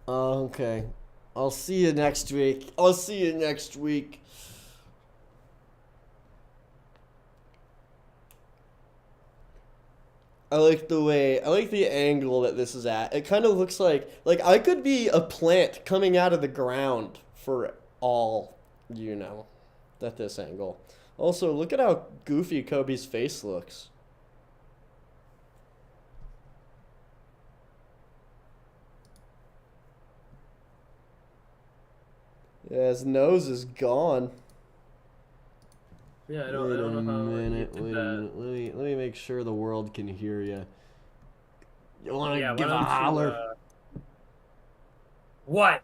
Okay. I'll see you next week. I'll see you next week. I like the angle that this is at. It kind of looks like I could be a plant coming out of the ground for all you know, at this angle. Also, look at how goofy Kobe's face looks. Yeah, his nose is gone. Yeah, Wait I a don't know how you minute, did wait a that. minute. Let me make sure the world can hear you. You want to Yeah, why give a don't you, holler? what?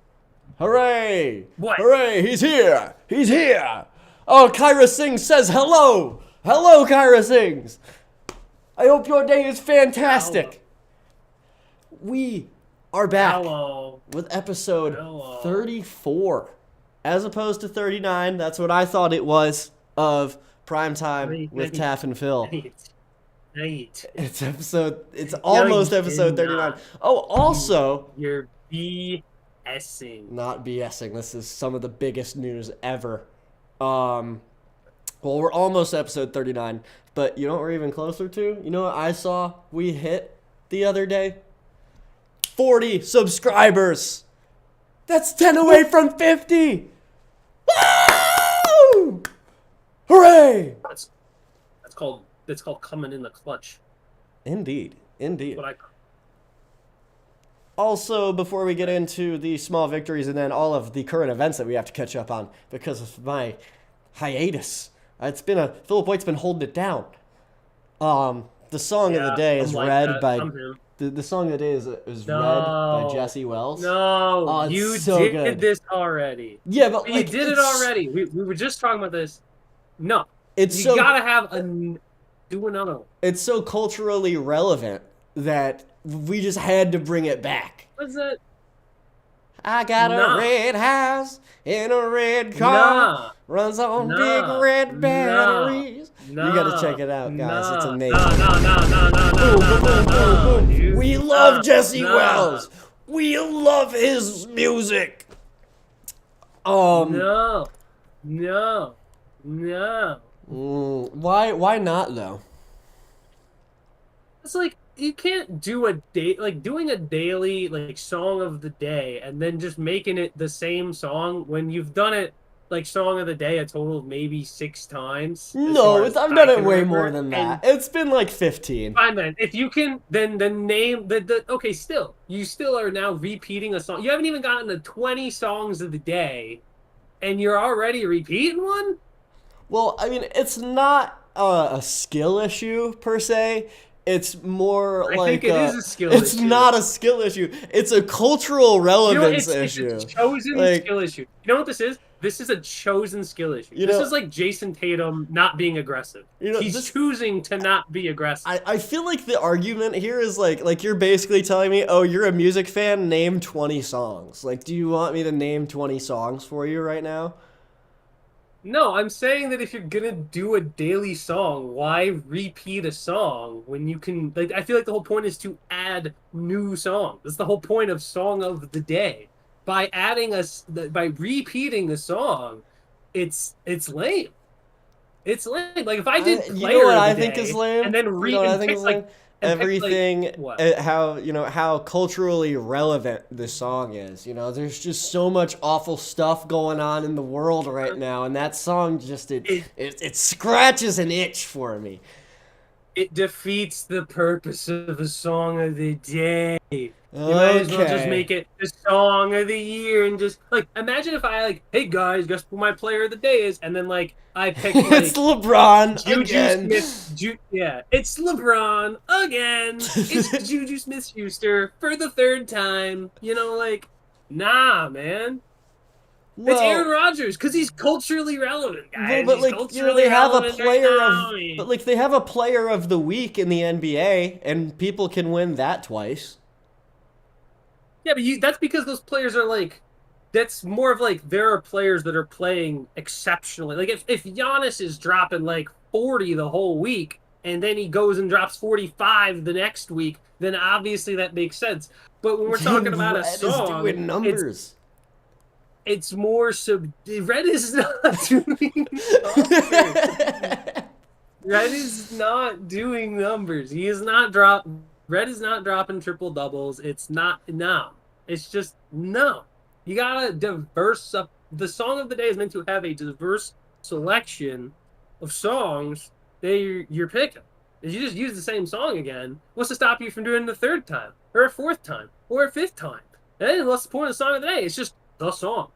Hooray! What? Hooray! He's here! He's here! Oh, Kyra Sings says hello! Hello, Kyra Sings! I hope your day is Hello. fantastic! We are back Hello. with episode Hello. 34. As opposed to 39, that's what I thought it was, of Prime Time Wait, with wait, Taff and Phil. wait, wait. It's No, you almost episode 39. cannot. Oh, You, also, you're BSing. not BSing, this is some of the biggest news ever. Um, well, we're almost episode 39, but you know what we're even closer to? You know what I saw we hit the other day? 40 subscribers! That's 10 away from 50! Woo! Hooray! That's that's called coming in the clutch. Indeed, That's indeed. what I. Also, before we get into the small victories and then all of the current events that we have to catch up on because of my hiatus, Philip White's been holding it down. The song of the Yeah, day I'm is like read that. by I'm him. the song of the day is read by No. Jesse Wells. No, Oh, it's you so did good. this already. Yeah, but You like did it already. We were just talking about this. No, it's you so gotta have do another one. it's so culturally relevant that we just had to bring it back. What's that? I got a Nah, red house in a red car, nah, runs on big nah, red nah, batteries. You gotta check nah, it out, guys. It's nah, nah, amazing. nah, nah, nah, nah, nah, Boom, nah, boom, nah, boom, boom, nah, boom. dude. We love Nah, Jesse nah, Wells. We love his music. Um, no, no, no. why not though? It's like you can't do a day like doing a daily like song of the day and then just making it the same song when you've done it like song of the day a total of maybe 6 times as No, far as I've I done it can way more remember. than that. And It's been like 15. fine then, if you can then name the okay, still you still are now repeating a song. You haven't even gotten to 20 songs of the day and you're already repeating one. Well, I mean, it's not a skill issue per se. It's more I think like it is a skill it's issue. not a skill issue. It's a cultural You know, relevance it's a issue. chosen Like, skill issue. You know what this is? This is a chosen skill issue. you This know, is like Jason Tatum not being aggressive. He's this choosing to not be aggressive. I feel like the argument here is like you're basically telling me, "Oh, you're a music fan, name 20 songs." Like, do you want me to name 20 songs for you right now? No, I'm saying that if you're gonna do a daily song, why repeat a song when you can like I feel like the whole point is to add new songs. That's the whole point of song of the day. By adding by repeating a song, it's lame. It's lame. Like if I did You know player what of the I think is day and lame? then You know what I think is picked lame? like Everything, what? how how culturally relevant this song is. You know, there's just so much awful stuff going on in the world right now, and that song just It it scratches an itch for me. it defeats the purpose of a song of the day. You might as well just Okay. make it the song of the year and just like imagine if I like, hey guys, guess who my player of the day is, and then like I picked It's like LeBron Juju again. Smith. Yeah, it's LeBron again. It's Juju Smith-Schuster for the third time. You know, like, nah, man. It's Aaron Well, Rodgers because he's culturally relevant, well, guys. but He's like culturally they have a relevant right player now. of, but like they have a player of the week in the NBA, and people can win that twice. Yeah, but that's because those players are like. That's more of like there are players that are playing exceptionally. Like if Giannis is dropping like 40 the whole week, and then he goes and drops 45 the next week, then obviously that makes sense. But when we're talking about a Red is song, doing numbers. it's more Red is not doing numbers. Red is not doing numbers. He is not Red is not dropping triple doubles. It's not no. It's just no. You gotta diverse up. The song of the day is meant to have a diverse selection of songs that you're picking. If you just use the same song again, what's to stop you from doing it a third time, or a fourth time, or a fifth time? And what's the point of the song of the day? It's just the song.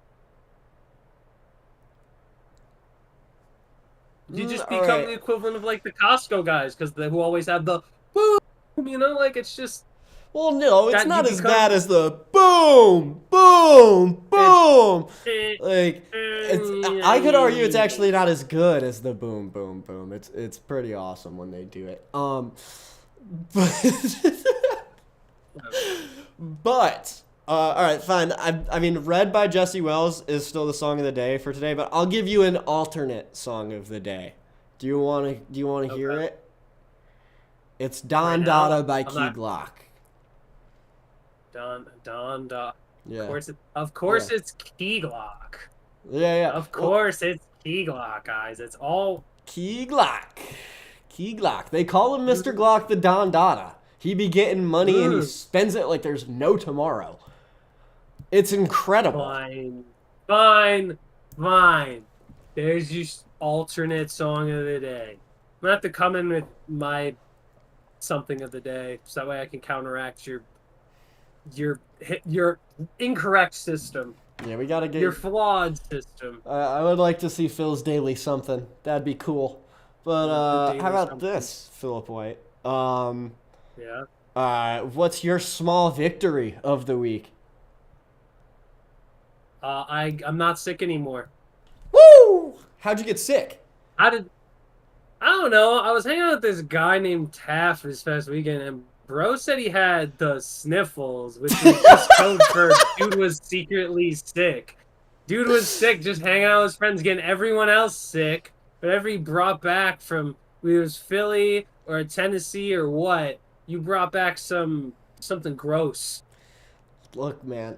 You just become the equivalent of like the Costco guys, because who always have the boom, like it's just. Well, no, it's not as bad as the boom, boom, boom. I could argue it's actually not as good as the boom, boom, boom. It's pretty awesome when they do it. But all right, fine. I mean, "Red" by Jesse Wells is still the song of the day for today, but I'll give you an alternate song of the day. Do you want to hear it? It's "Don Dada" by Key Glock. Don. Yeah. Of course, it's Key Glock. Yeah. Of course, it's Key Glock, guys. It's all Key Glock. Key Glock. They call him Mr. Glock the Don Dada. He be getting money and he spends it like there's no tomorrow. It's incredible. Fine. There's your alternate song of the day. I'm gonna have to come in with my something of the day, so that way I can counteract your incorrect system. Yeah, we gotta get your flawed system. I would like to see Phil's daily something. That'd be cool. But how about this, Philip White? Yeah. What's your small victory of the week? I'm not sick anymore. Woo! How'd you get sick? I don't know. I was hanging out with this guy named Taff this past weekend, and bro said he had the sniffles, which was just code for dude was secretly sick. Dude was sick, just hanging out with his friends, getting everyone else sick. Whatever he brought back from, whether it was Philly or Tennessee or what, you brought back something gross. Look, man,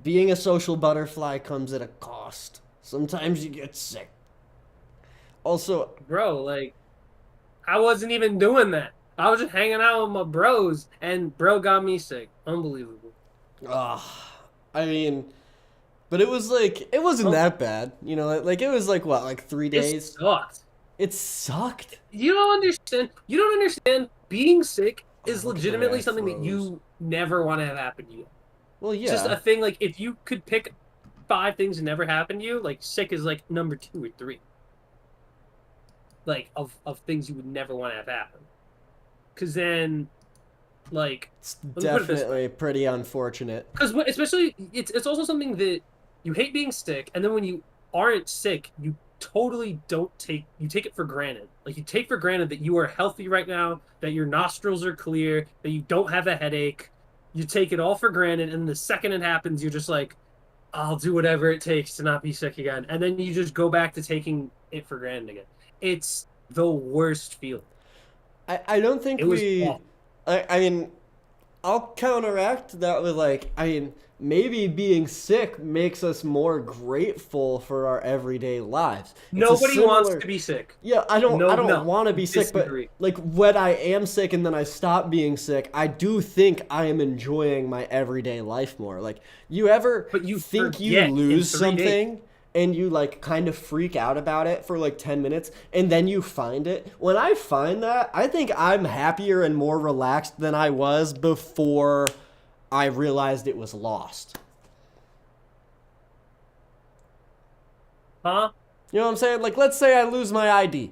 being a social butterfly comes at a cost. Sometimes you get sick. Also, bro, like, I wasn't even doing that. I was just hanging out with my bros, and bro got me sick. Unbelievable. I mean, but it was like, it wasn't that bad. You know, like, it was like, what, like 3 days? It sucked. It sucked? You don't understand. Being sick is legitimately something that you never want to have happen to you. Well, yeah. It's just a thing, like, if you could pick 5 things that never happen to you, like, sick is, like, number 2 or 3. Like, of things you would never want to have happen. Because then, like... It's definitely pretty unfortunate. Because especially, it's also something that you hate being sick, and then when you aren't sick, you totally you take it for granted. Like, you take for granted that you are healthy right now, that your nostrils are clear, that you don't have a headache. You take it all for granted, and the second it happens, you're just like, I'll do whatever it takes to not be sick again. And then you just go back to taking it for granted again. It's the worst feeling. I don't think I mean, I'll counteract that with, like, I mean, maybe being sick makes us more grateful for our everyday lives. Nobody wants to be sick. Yeah, I don't want to be sick, but like when I am sick and then I stop being sick, I do think I am enjoying my everyday life more. Like, you think you lose something and you like kind of freak out about it for like 10 minutes and then you find it. When I find that, I think I'm happier and more relaxed than I was before I realized it was lost. Huh? You know what I'm saying? Like, let's say I lose my ID.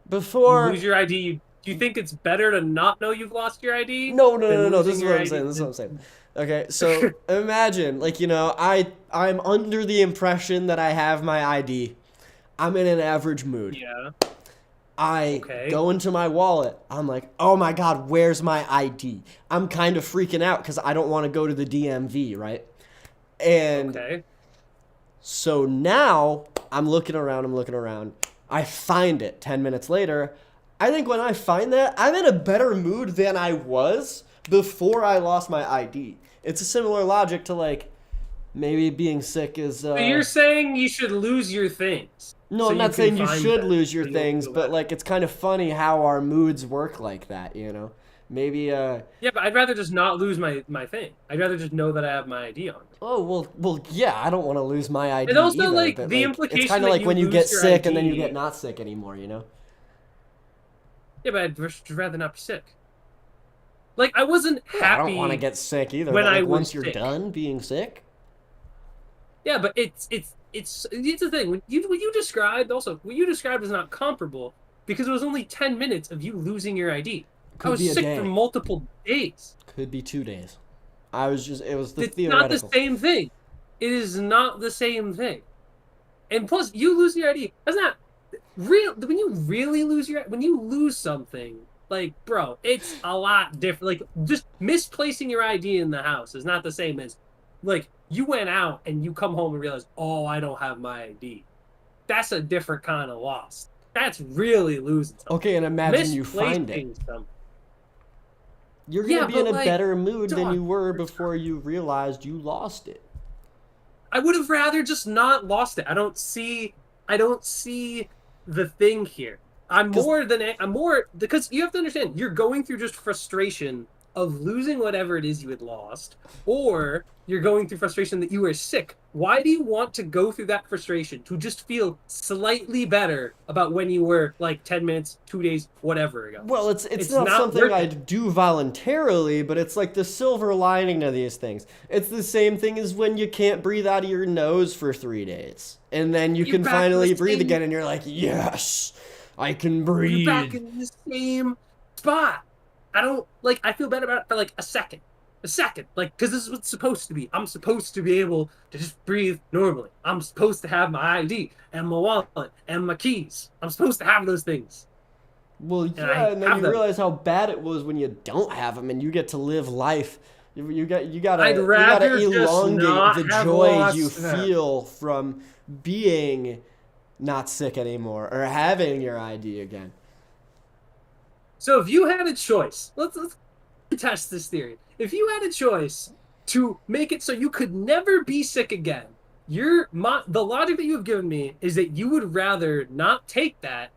Before you lose your ID, do you think it's better to not know you've lost your ID? No. This is what I'm saying. Okay, so imagine, like, you know, I'm under the impression that I have my ID. I'm in an average mood. Yeah. I go into my wallet. I'm like, oh my God, where's my ID? I'm kind of freaking out because I don't want to go to the DMV, right? And so now I'm looking around. I find it 10 minutes later. I think when I find that, I'm in a better mood than I was before I lost my ID. It's a similar logic to like maybe being sick is So you're saying you should lose your things no, so I'm you not can saying you find should them, lose your so you'll things, feel but better. like it's kind of funny how our moods work like that, Maybe Yeah, but I'd rather just not lose my thing. I'd rather just know that I have my ID on me. oh well yeah, I don't want to lose my ID And also, either, like, but the like it's implication kind of that like you when you get lose your sick and then you get ID. not sick anymore. Yeah, but I'd just rather not be sick. Like, I wasn't Yeah, I don't want to happy get sick either, when but I like was once you're sick. done being sick, Yeah, but it's the thing. What you described also, what you described was not comparable because it was only 10 minutes of you losing your ID. I could was be a sick for day, multiple days. could be 2 days. It was the It's not the theoretical. same thing. It is not the same thing. And plus, you lose your ID. That's not real. When you really lose when you lose something, like, bro, it's a lot different. Like, just misplacing your ID in the house is not the same as, like, you went out and you come home and realize, oh, I don't have my ID. That's a different kind of loss. That's really losing something. Okay, and imagine you find it. Misplacing something. You're gonna Yeah, be in but, a like, better mood than dog, you were before you realized you lost it. I would have rather just not lost it. I don't see the thing here. Because I'm more because you have to understand you're going through just frustration of losing whatever it is you had lost, or you're going through frustration that you are sick. Why do you want to go through that frustration to just feel slightly better about when you were like 10 minutes, 2 days, whatever ago? well, it's It's not not something worth it. I'd do voluntarily, but it's like the silver lining to these things. It's the same thing as when you can't breathe out of your nose for 3 days, and then you You're can back in the finally breathe same again, and you're like, yes, I can you're back breathe. in the same spot. I don't like. I feel better about it for like a second, like because this is what's supposed to be. I'm supposed to be able to just breathe normally. I'm supposed to have my ID and my wallet and my keys. I'm supposed to have those things, Well, and yeah, I and then have you them. realize how bad it was when you don't have them, and you get to live life. You I'd gotta rather just elongate the not have joy you lost them. feel from being not sick anymore or having your ID again. So if you had a choice, let's test this theory. If you had a choice to make it so you could never be sick again, the logic that you have given me is that you would rather not take that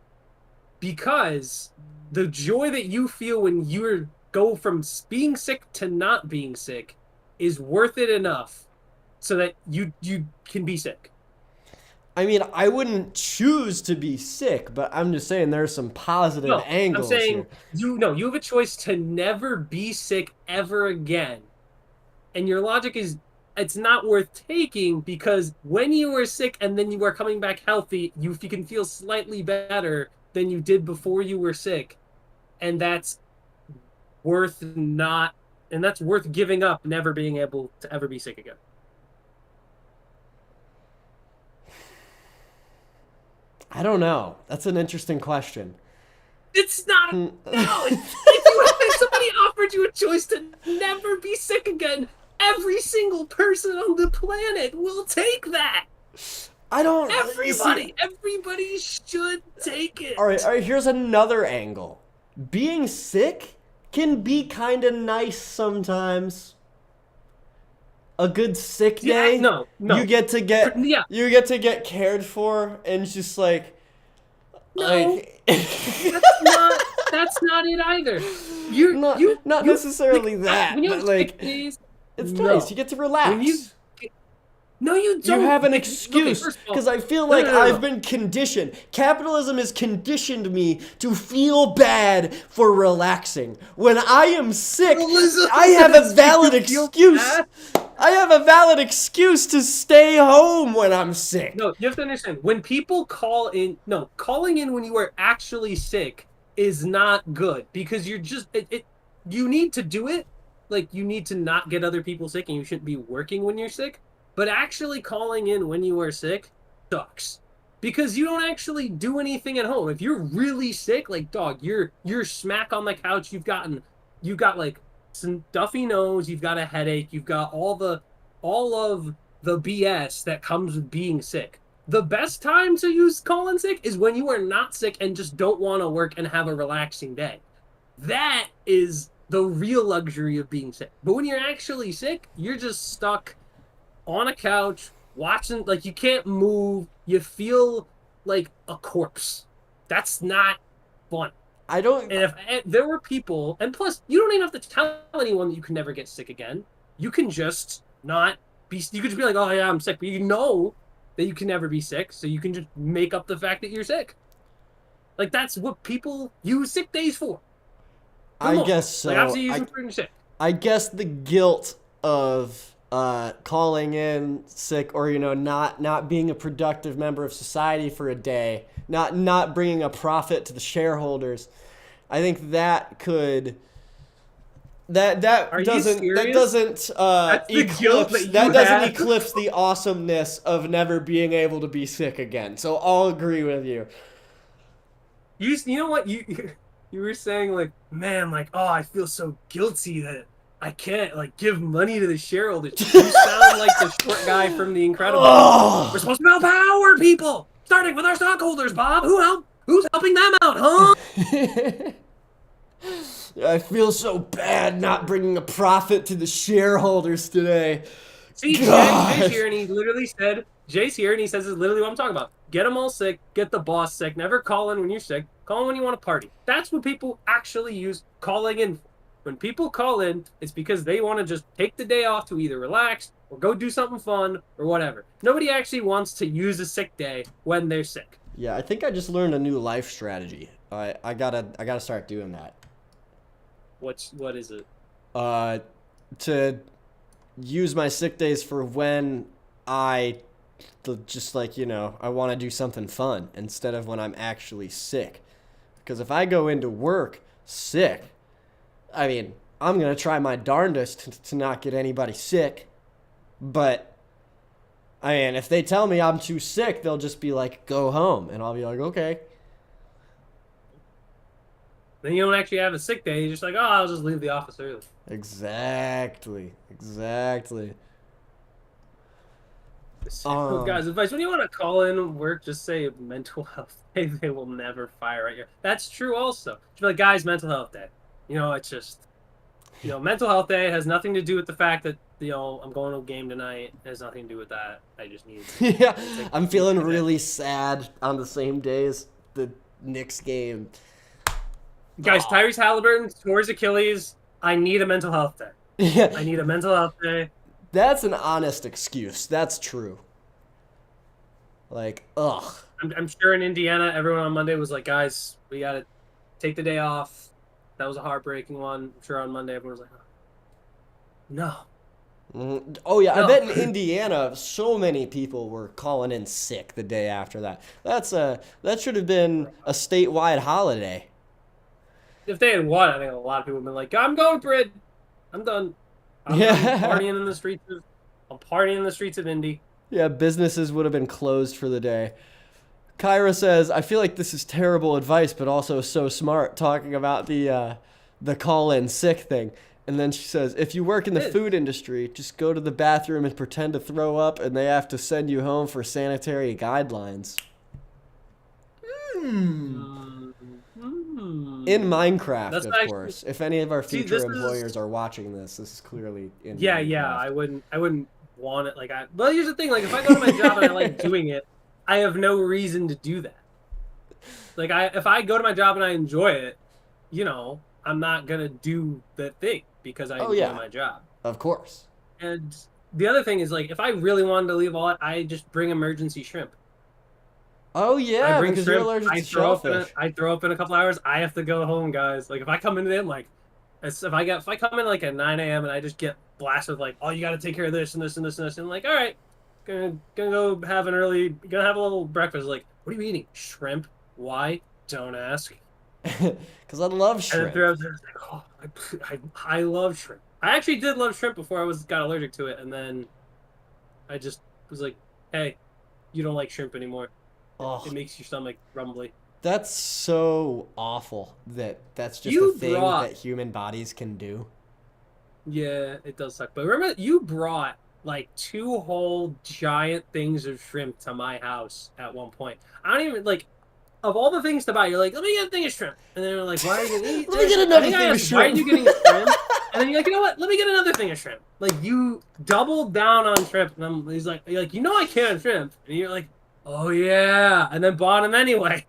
because the joy that you feel when you go from being sick to not being sick is worth it enough so that you can be sick. I mean, I wouldn't choose to be sick, but I'm just saying there's some positive No, I'm angles saying here. you have a choice to never be sick ever again. And your logic is it's not worth taking because when you were sick and then you are coming back healthy, you can feel slightly better than you did before you were sick. And worth not that's worth giving up never being able to ever be sick again. I don't know. That's an interesting question. It's not Hmm. no. If somebody offered you a choice to never be sick again, every single person on the planet will take that. I don't. You see, Everybody should take all right, it. all right. Here's another angle. Being sick can be kind of nice sometimes. A good sick Yeah, day, no, you no. get to get Yeah, you get to get cared for, and it's just no. like That's not it either. not You necessarily that, when you but have sick like days, it's nice. no. You get to When you relax. no, you You don't. have an Like, okay, excuse first of because all, I feel no, like no, no, I've no. been conditioned. Capitalism has conditioned me to feel bad for relaxing. When I am sick, I have a valid You feel excuse. bad? I have a valid excuse to stay home when I'm sick. No, you have to understand. When people call in, no, calling in when you are actually sick is not good because you're just you need to do it. Like you need to not get other people sick and you shouldn't be working when you're sick. But actually calling in when you are sick sucks. Because you don't actually do anything at home. If you're really sick, like dog, you're smack on the couch, you've got like some stuffy nose, you've got a headache, you've got all of the BS that comes with being sick. The best time to use call in sick is when you are not sick and just don't want to work and have a relaxing day. That is the real luxury of being sick. But when you're actually sick, you're just stuck on a couch watching, like, you can't move. You feel like a corpse. That's not fun. I don't. And if there were people, and plus, you don't even have to tell anyone that you can never get sick again. You can just not be. You could just be like, "Oh yeah, I'm sick," but you know that you can never be sick, so you can just make up the fact that you're sick. Like that's what people use sick days for. I guess so. Like obviously, use them for sick. I guess the guilt of calling in sick, or not being a productive member of society for a day, not bringing a profit to the shareholders. I think that could that doesn't eclipse the awesomeness of never being able to be sick again. So I'll agree with you. You know what you were saying, like, man, like, oh, I feel so guilty that I can't like give money to the shareholders. You sound like the short guy from The Incredibles. Oh. We're supposed to empower people, starting with our stockholders. Bob, who's helping them out, huh? I feel so bad not bringing a profit to the shareholders today. See, Jay's here, and he literally said, Jay's here, and he says, "This is literally what I'm talking about. Get them all sick, get the boss sick. Never call in when you're sick. Call in when you want to party." That's what people actually use calling in for. When people call in, it's because they want to just take the day off to either relax or go do something fun or whatever. Nobody actually wants to use a sick day when they're sick. Yeah, I think I just learned a new life strategy. I gotta start doing that. What is it? To use my sick days for when I just I want to do something fun instead of when I'm actually sick. Because if I go into work sick, I mean, I'm going to try my darndest to not get anybody sick. But, I mean, if they tell me I'm too sick, they'll just be like, go home. And I'll be like, okay. Then you don't actually have a sick day. You're just like, oh, I'll just leave the office early. Exactly. So, guys, advice: when you want to call in work, just say mental health day. They will never fire at you. That's true also. Just be like, guys, mental health day. It's just, mental health day has nothing to do with the fact that, I'm going to a game tonight. It has nothing to do with that. I just need yeah, I'm feeling really sad on the same day as the Knicks game. Guys, Tyrese Haliburton tore his Achilles. I need a mental health day. Yeah. I need a mental health day. That's an honest excuse. That's true. Like, ugh. I'm sure in Indiana, everyone on Monday was like, guys, we got to take the day off. That was a heartbreaking one. I'm sure on Monday, everyone was like, oh, no. Mm-hmm. Oh, yeah. No. I bet in Indiana, so many people were calling in sick the day after that. That should have been a statewide holiday. If they had won, I think a lot of people would have been like, I'm going for it. I'm done. I'm partying in the streets of Indy. Yeah, businesses would have been closed for the day. Kyra says, I feel like this is terrible advice, but also so smart, talking about the call-in sick thing. And then she says, if you work in the food industry, just go to the bathroom and pretend to throw up, and they have to send you home for sanitary guidelines. In Minecraft, of course. If any of our future employers are watching this is clearly in Minecraft. Yeah. I wouldn't want it. Well, here's the thing. Like, if I go to my job and I like doing it, I have no reason to do that. Like, if I go to my job and I enjoy it, I'm not gonna do the thing because I enjoy my job. Of course. And the other thing is, like, if I really wanted to leave all that, I just bring emergency shrimp. Oh yeah, because you're allergic to shellfish. I throw up in a couple hours. I have to go home, guys. Like, if I come in there, like, if I come in like at 9 a.m. and I just get blasted with like, oh, you got to take care of this and this and this and this, and like, all right, gonna go have a little breakfast. Like, what are you eating? Shrimp? Why? Don't ask. Because I love shrimp. And I was like, oh, I love shrimp. I actually did love shrimp before I got allergic to it, and then I just was like, hey, you don't like shrimp anymore. It makes your stomach rumbly. That's so awful that's just a thing that human bodies can do. Yeah, it does suck. But remember, you brought like 2 whole giant things of shrimp to my house at one point. I don't even like of all the things to buy. You're like, let me get a thing of shrimp, and then you're like, why are you gonna eat Let me this? get I another think I thing of asked, why are shrimp. you getting a shrimp? And then you're like, you know what? Let me get another thing of shrimp. Like you doubled down on shrimp, and he's like, you're like, you know I can't have shrimp, and you're like, oh yeah, and then bought him anyway.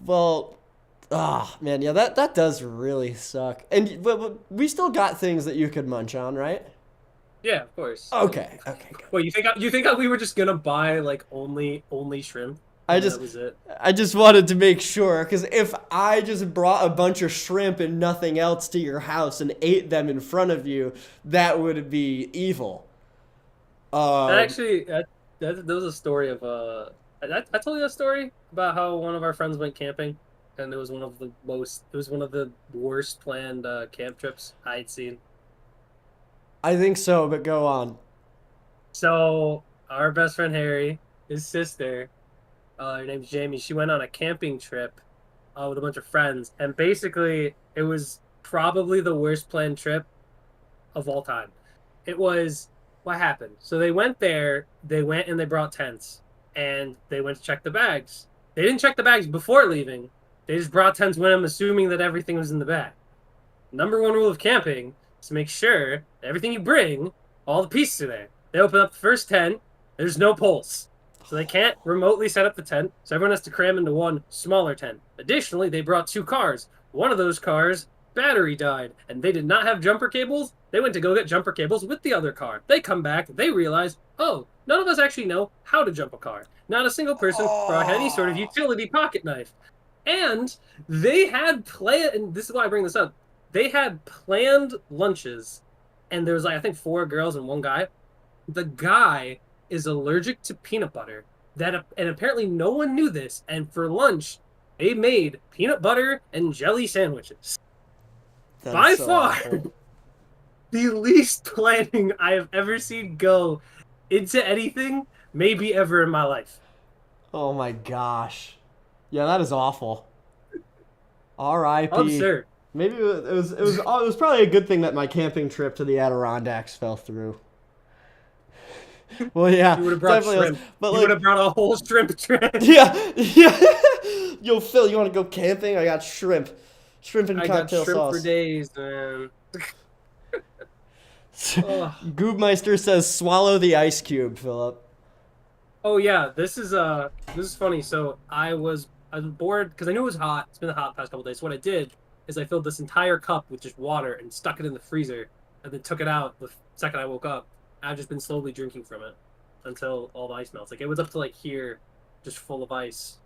Well, man, yeah, that does really suck. And but we still got things that you could munch on, right? Yeah, of course. Okay, okay, good. Well, you think we were just gonna buy like only shrimp, I and that just was it? I just wanted to make sure, because if I just brought a bunch of shrimp and nothing else to your house and ate them in front of you, that would be evil. That Um, actually that was a story of I told you that story about how one of our friends went camping, and it was one of the worst planned camp trips I'd seen. I think so, but go on. So our best friend Harry, his sister, her name's Jamie. She went on a camping trip with a bunch of friends, and basically it was probably the worst planned trip of all time. It was what happened. So they went there, they went and they brought tents, and they went to check the bags. They didn't check the bags before leaving. They just brought tents with them, assuming that everything was in the bag. Number one rule of camping is to make sure that everything you bring, all the pieces are there. They open up the first tent, there's no poles. So they can't remotely set up the tent, so everyone has to cram into one smaller tent. Additionally, they brought 2 cars. One of those cars, battery died, and they did not have jumper cables. They went to go get jumper cables with the other car. They come back, they realize, oh, none of us actually know how to jump a car. Not a single person brought any sort of utility pocket knife. And they had planned, and this is why I bring this up, they had planned lunches, and there was like, I think 4 girls and 1 guy. The guy is allergic to peanut butter. And apparently no one knew this. And for lunch, they made peanut butter and jelly sandwiches. That By is so far, awful. the least planning I have ever seen go into anything, maybe ever in my life. Oh my gosh. Yeah, that is awful. R.I.P. Absurd. Maybe it was probably a good thing that my camping trip to the Adirondacks fell through. Well, yeah, You would have brought definitely was. shrimp. But You would like, have brought a whole shrimp tray. yeah, yeah. Yo, Phil, you want to go camping? I got shrimp and I got cocktail shrimp for sauce. days, man. Ugh. Goobmeister says, "Swallow the ice cube, Philip." Oh yeah, this is funny. So I was bored because I knew it was hot. It's been hot the past couple days. So what I did is I filled this entire cup with just water and stuck it in the freezer, and then took it out the second I woke up. I've just been slowly drinking from it until all the ice melts. Like it was up to like here, just full of ice,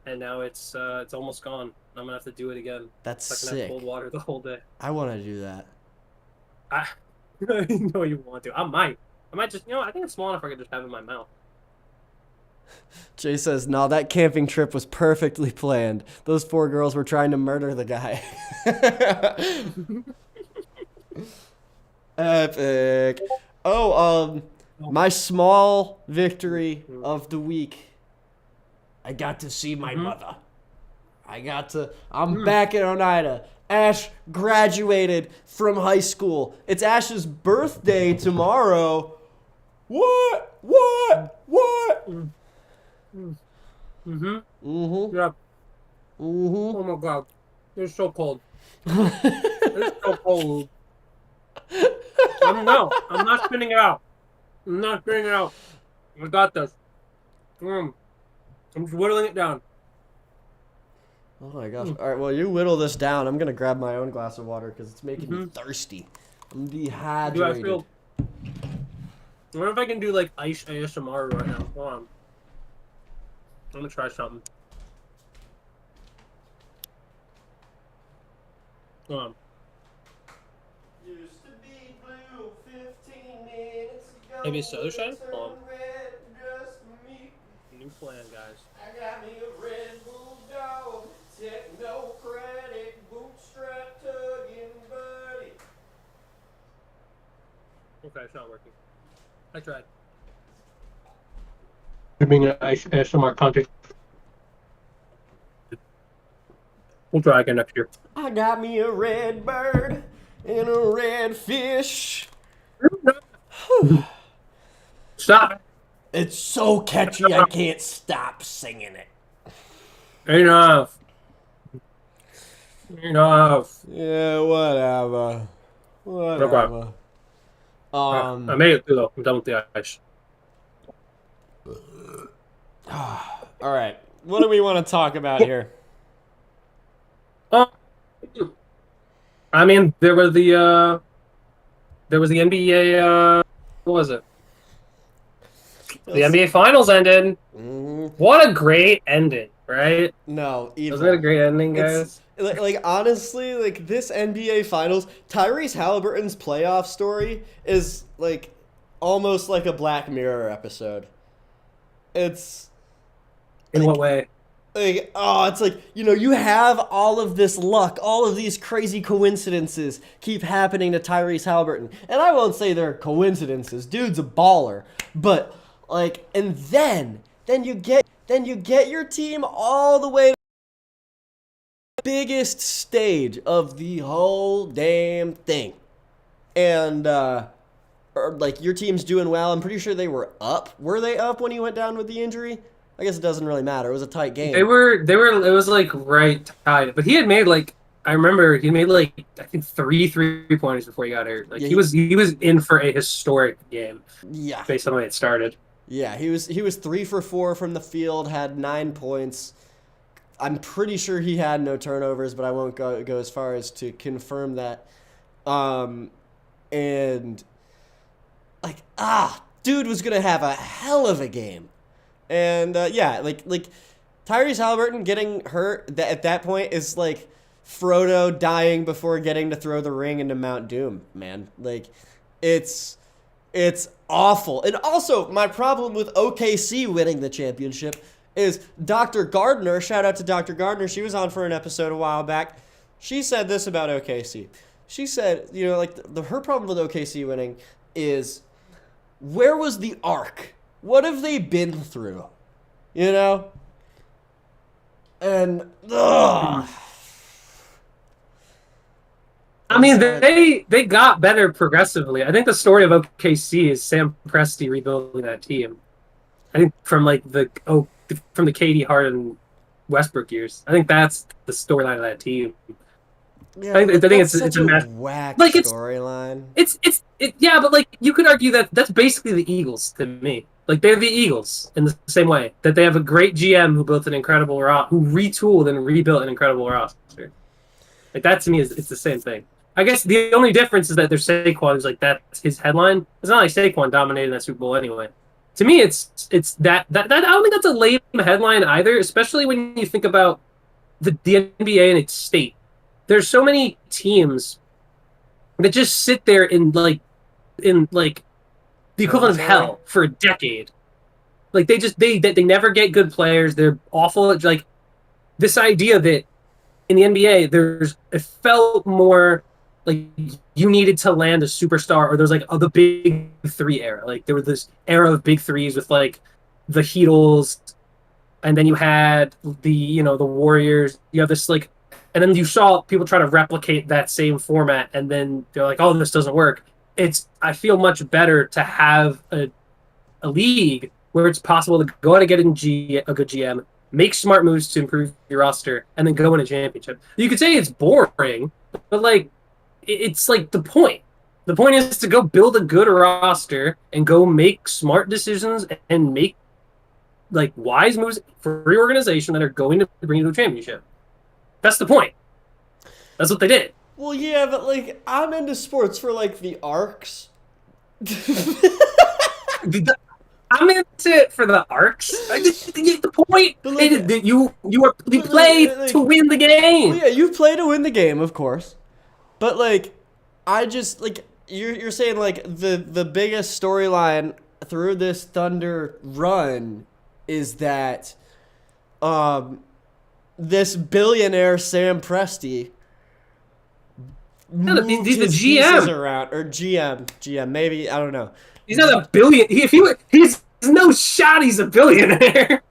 and now it's almost gone. I'm gonna have to do it again. That's So I can have sick. cold water the whole day. I want to do that. I, I know you want to. I might just, I think it's small enough I could just have it in my mouth. Jay says, "No, that camping trip was perfectly planned. Those 4 girls were trying to murder the guy." Epic. Oh, my small victory of the week. I got to see my mother. I'm back in Oneida. Ash graduated from high school. It's Ash's birthday tomorrow. What? Mm-hmm. Mm-hmm. Yeah. Mm-hmm. Oh my god. It's so cold. It's so cold. I'm not spinning it out. I'm not spinning it out. I got this. I'm just whittling it down. Oh my gosh. All right, well, you whittle this down. I'm going to grab my own glass of water because it's making me thirsty. I'm dehydrated. Do I feel... I wonder if I can do like ice ASMR right now. Hold on. I'm gonna try something. Hold on. Used to be blue 15 minutes ago. Maybe it's other side? Hold on. Red, just me. New plan, guys. I got me a Red Bull dog, technocratic, bootstrap tugging buddy. Okay, it's not working. I tried. Being an ASMR content. We'll try again next year. I got me a red bird and a red fish. Stop. It's so catchy, I can't stop singing it. Enough. Enough. Yeah, whatever. Okay. Whatever. I made it through though. I'm done with the ice. All right. What do we want to talk about here? Oh, I mean, there was the NBA. What was it? The NBA Finals ended. What a great ending, right? No, evil. Wasn't it a great ending, guys? Like honestly, like this NBA Finals, Tyrese Haliburton's playoff story is like almost like a Black Mirror episode. It's In what way? like, oh, it's like, you have all of this luck, all of these crazy coincidences keep happening to Tyrese Haliburton. And I won't say they're coincidences. Dude's a baller. But like, and then you get your team all the way to the biggest stage of the whole damn thing. And like your team's doing well. I'm pretty sure they were up. Were they up when he went down with the injury? I guess it doesn't really matter. It was a tight game. They were it was like right tied. But he had made like I remember he made like I think 3 3-pointers before he got hurt. Like Yeah, he was in for a historic game. Yeah. Based on the way it started. Yeah, he was 3 for 4 from the field, had 9 points. I'm pretty sure he had no turnovers, but I won't go as far as to confirm that. And like dude was gonna have a hell of a game. And yeah, like Tyrese Haliburton getting hurt at that point is like Frodo dying before getting to throw the ring into Mount Doom, man. Like it's awful. And also, my problem with OKC winning the championship is Dr. Gardner. Shout out to Dr. Gardner. She was on for an episode a while back. She said this about OKC. She said, her problem with OKC winning is, where was the arc? What have they been through? And ugh. I mean, they got better progressively. I think the story of OKC is Sam Presti rebuilding that team. I think from the KD Harden Westbrook years. I think that's the storyline of that team. Yeah, I think it's a whack storyline. Yeah, but like you could argue that that's basically the Eagles to me. Like they're the Eagles in the same way that they have a great GM who built an incredible who retooled and rebuilt an incredible roster. Like that to me it's the same thing. I guess the only difference is that there's Saquon who's like that's his headline. It's not like Saquon dominated that Super Bowl anyway. To me, it's that I don't think that's a lame headline either, especially when you think about the NBA and its state. There's so many teams that just sit there in the equivalent of hell for a decade. Like they never get good players. They're awful at like this idea that in the NBA it felt more like you needed to land a superstar, or there's like the big three era. Like there was this era of big threes with like the Heatles, and then you had the the Warriors. You have this like, and then you saw people try to replicate that same format, and then they're like, "Oh, this doesn't work." I feel much better to have a league where it's possible to go out and get a good GM, make smart moves to improve your roster, and then go win a championship. You could say it's boring, but like it's like the point. The point is to go build a good roster and go make smart decisions and make like wise moves for your organization that are going to bring you to a championship. That's the point. That's what they did. Well, yeah, but like I'm into sports for like the arcs. I'm into it for the arcs. The point is that you play to win the game. Well, yeah, you play to win the game, of course. But like, I just like you're saying like the biggest storyline through this Thunder run is that this billionaire Sam Presti moved he's the his GM pieces around, or GM maybe, I don't know. He's not a billion. He's no shot. He's a billionaire.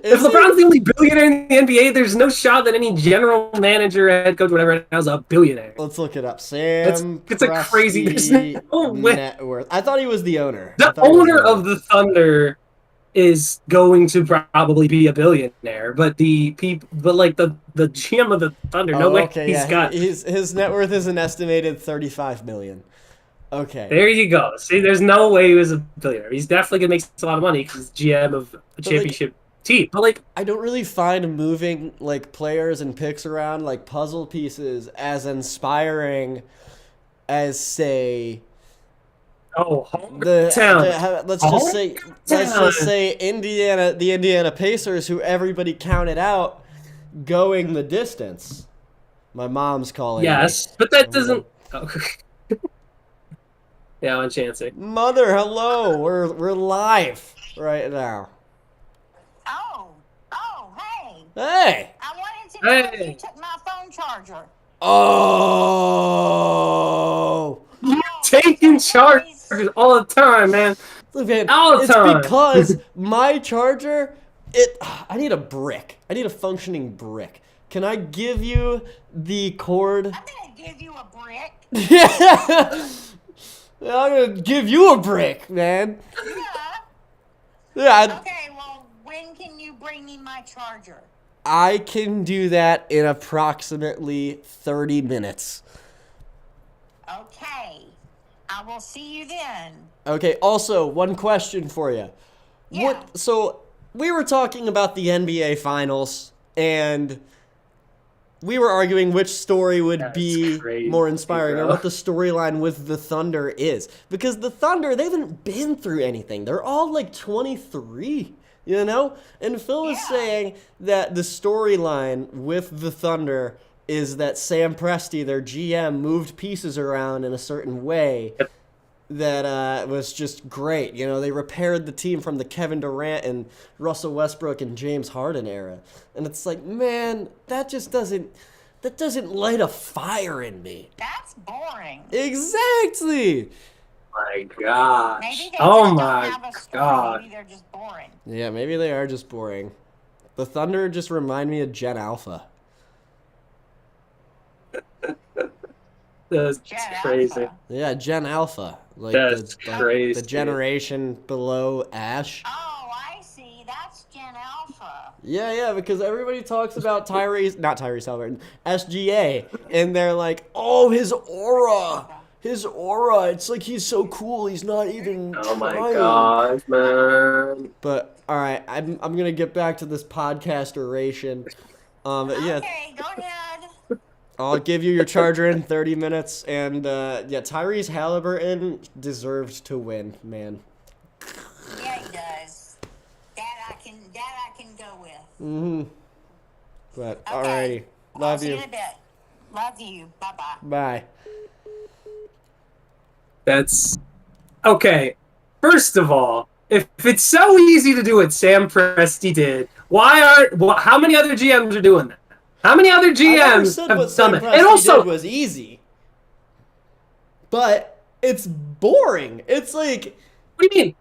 If LeBron's the only billionaire in the NBA, there's no shot that any general manager, head coach, whatever, is a billionaire. Let's look it up. Sam It's a crazy. There's no way. net worth. I thought he was the owner. The owner of the Thunder is going to probably be a billionaire, but the GM of the Thunder, no way. His net worth is an estimated $35 million. Okay. There you go. See, there's no way he was a billionaire. He's definitely gonna make a lot of money because he's GM of a championship team. But I don't really find moving players and picks around like puzzle pieces as inspiring as say. Let's just say Indiana, the Indiana Pacers, who everybody counted out, going the distance. My mom's calling. Yes, but that doesn't. Yeah, I'm chancing. Mother, hello. We're live right now. Oh, hey. Hey. I wanted to know if you took my phone charger. Oh. You're taking chargers all the time, man. Look, man, all the time. It's because my charger, I need a brick. I need a functioning brick. Can I give you the cord? I'm going to give you a brick. Yeah. I'm going to give you a brick, man. Yeah. Okay, well, when can you bring me my charger? I can do that in approximately 30 minutes. Okay. I will see you then. Okay, also, one question for you. Yeah. So, we were talking about the NBA Finals, and we were arguing which story would be more inspiring, or what the storyline with the Thunder is. Because the Thunder, they haven't been through anything. They're all 23, you know? And Phil was saying that the storyline with the Thunder is that Sam Presti, their GM, moved pieces around in a certain way that was just great. You know, they repaired the team from the Kevin Durant and Russell Westbrook and James Harden era. And it's like, man, that doesn't light a fire in me. That's boring. Exactly. My gosh. Maybe they don't have a story. God. Maybe they're just boring. Yeah, maybe they are just boring. The Thunder just remind me of Gen Alpha. That's crazy. Alpha. Yeah, Gen Alpha. That's crazy. The generation below Ash. Oh, I see. That's Gen Alpha. Yeah, because everybody talks about not Tyrese Haliburton, SGA, and they're like, oh, his aura, it's like he's so cool, he's not even Oh my trying. gosh, man. But, alright, I'm gonna get back to this podcast oration. Okay, go ahead. I'll give you your charger in 30 minutes, and Tyrese Haliburton deserved to win, man. Yeah, he does. That I can go with. Mm-hmm. But, Okay. alrighty. Love See you. you in a bit. Love you. Bye-bye. Bye. That's okay. First of all, if it's so easy to do what Sam Presti did, how many other GMs are doing that? How many other GMs have done that? And also, did was easy, but it's boring. It's like, what do you mean?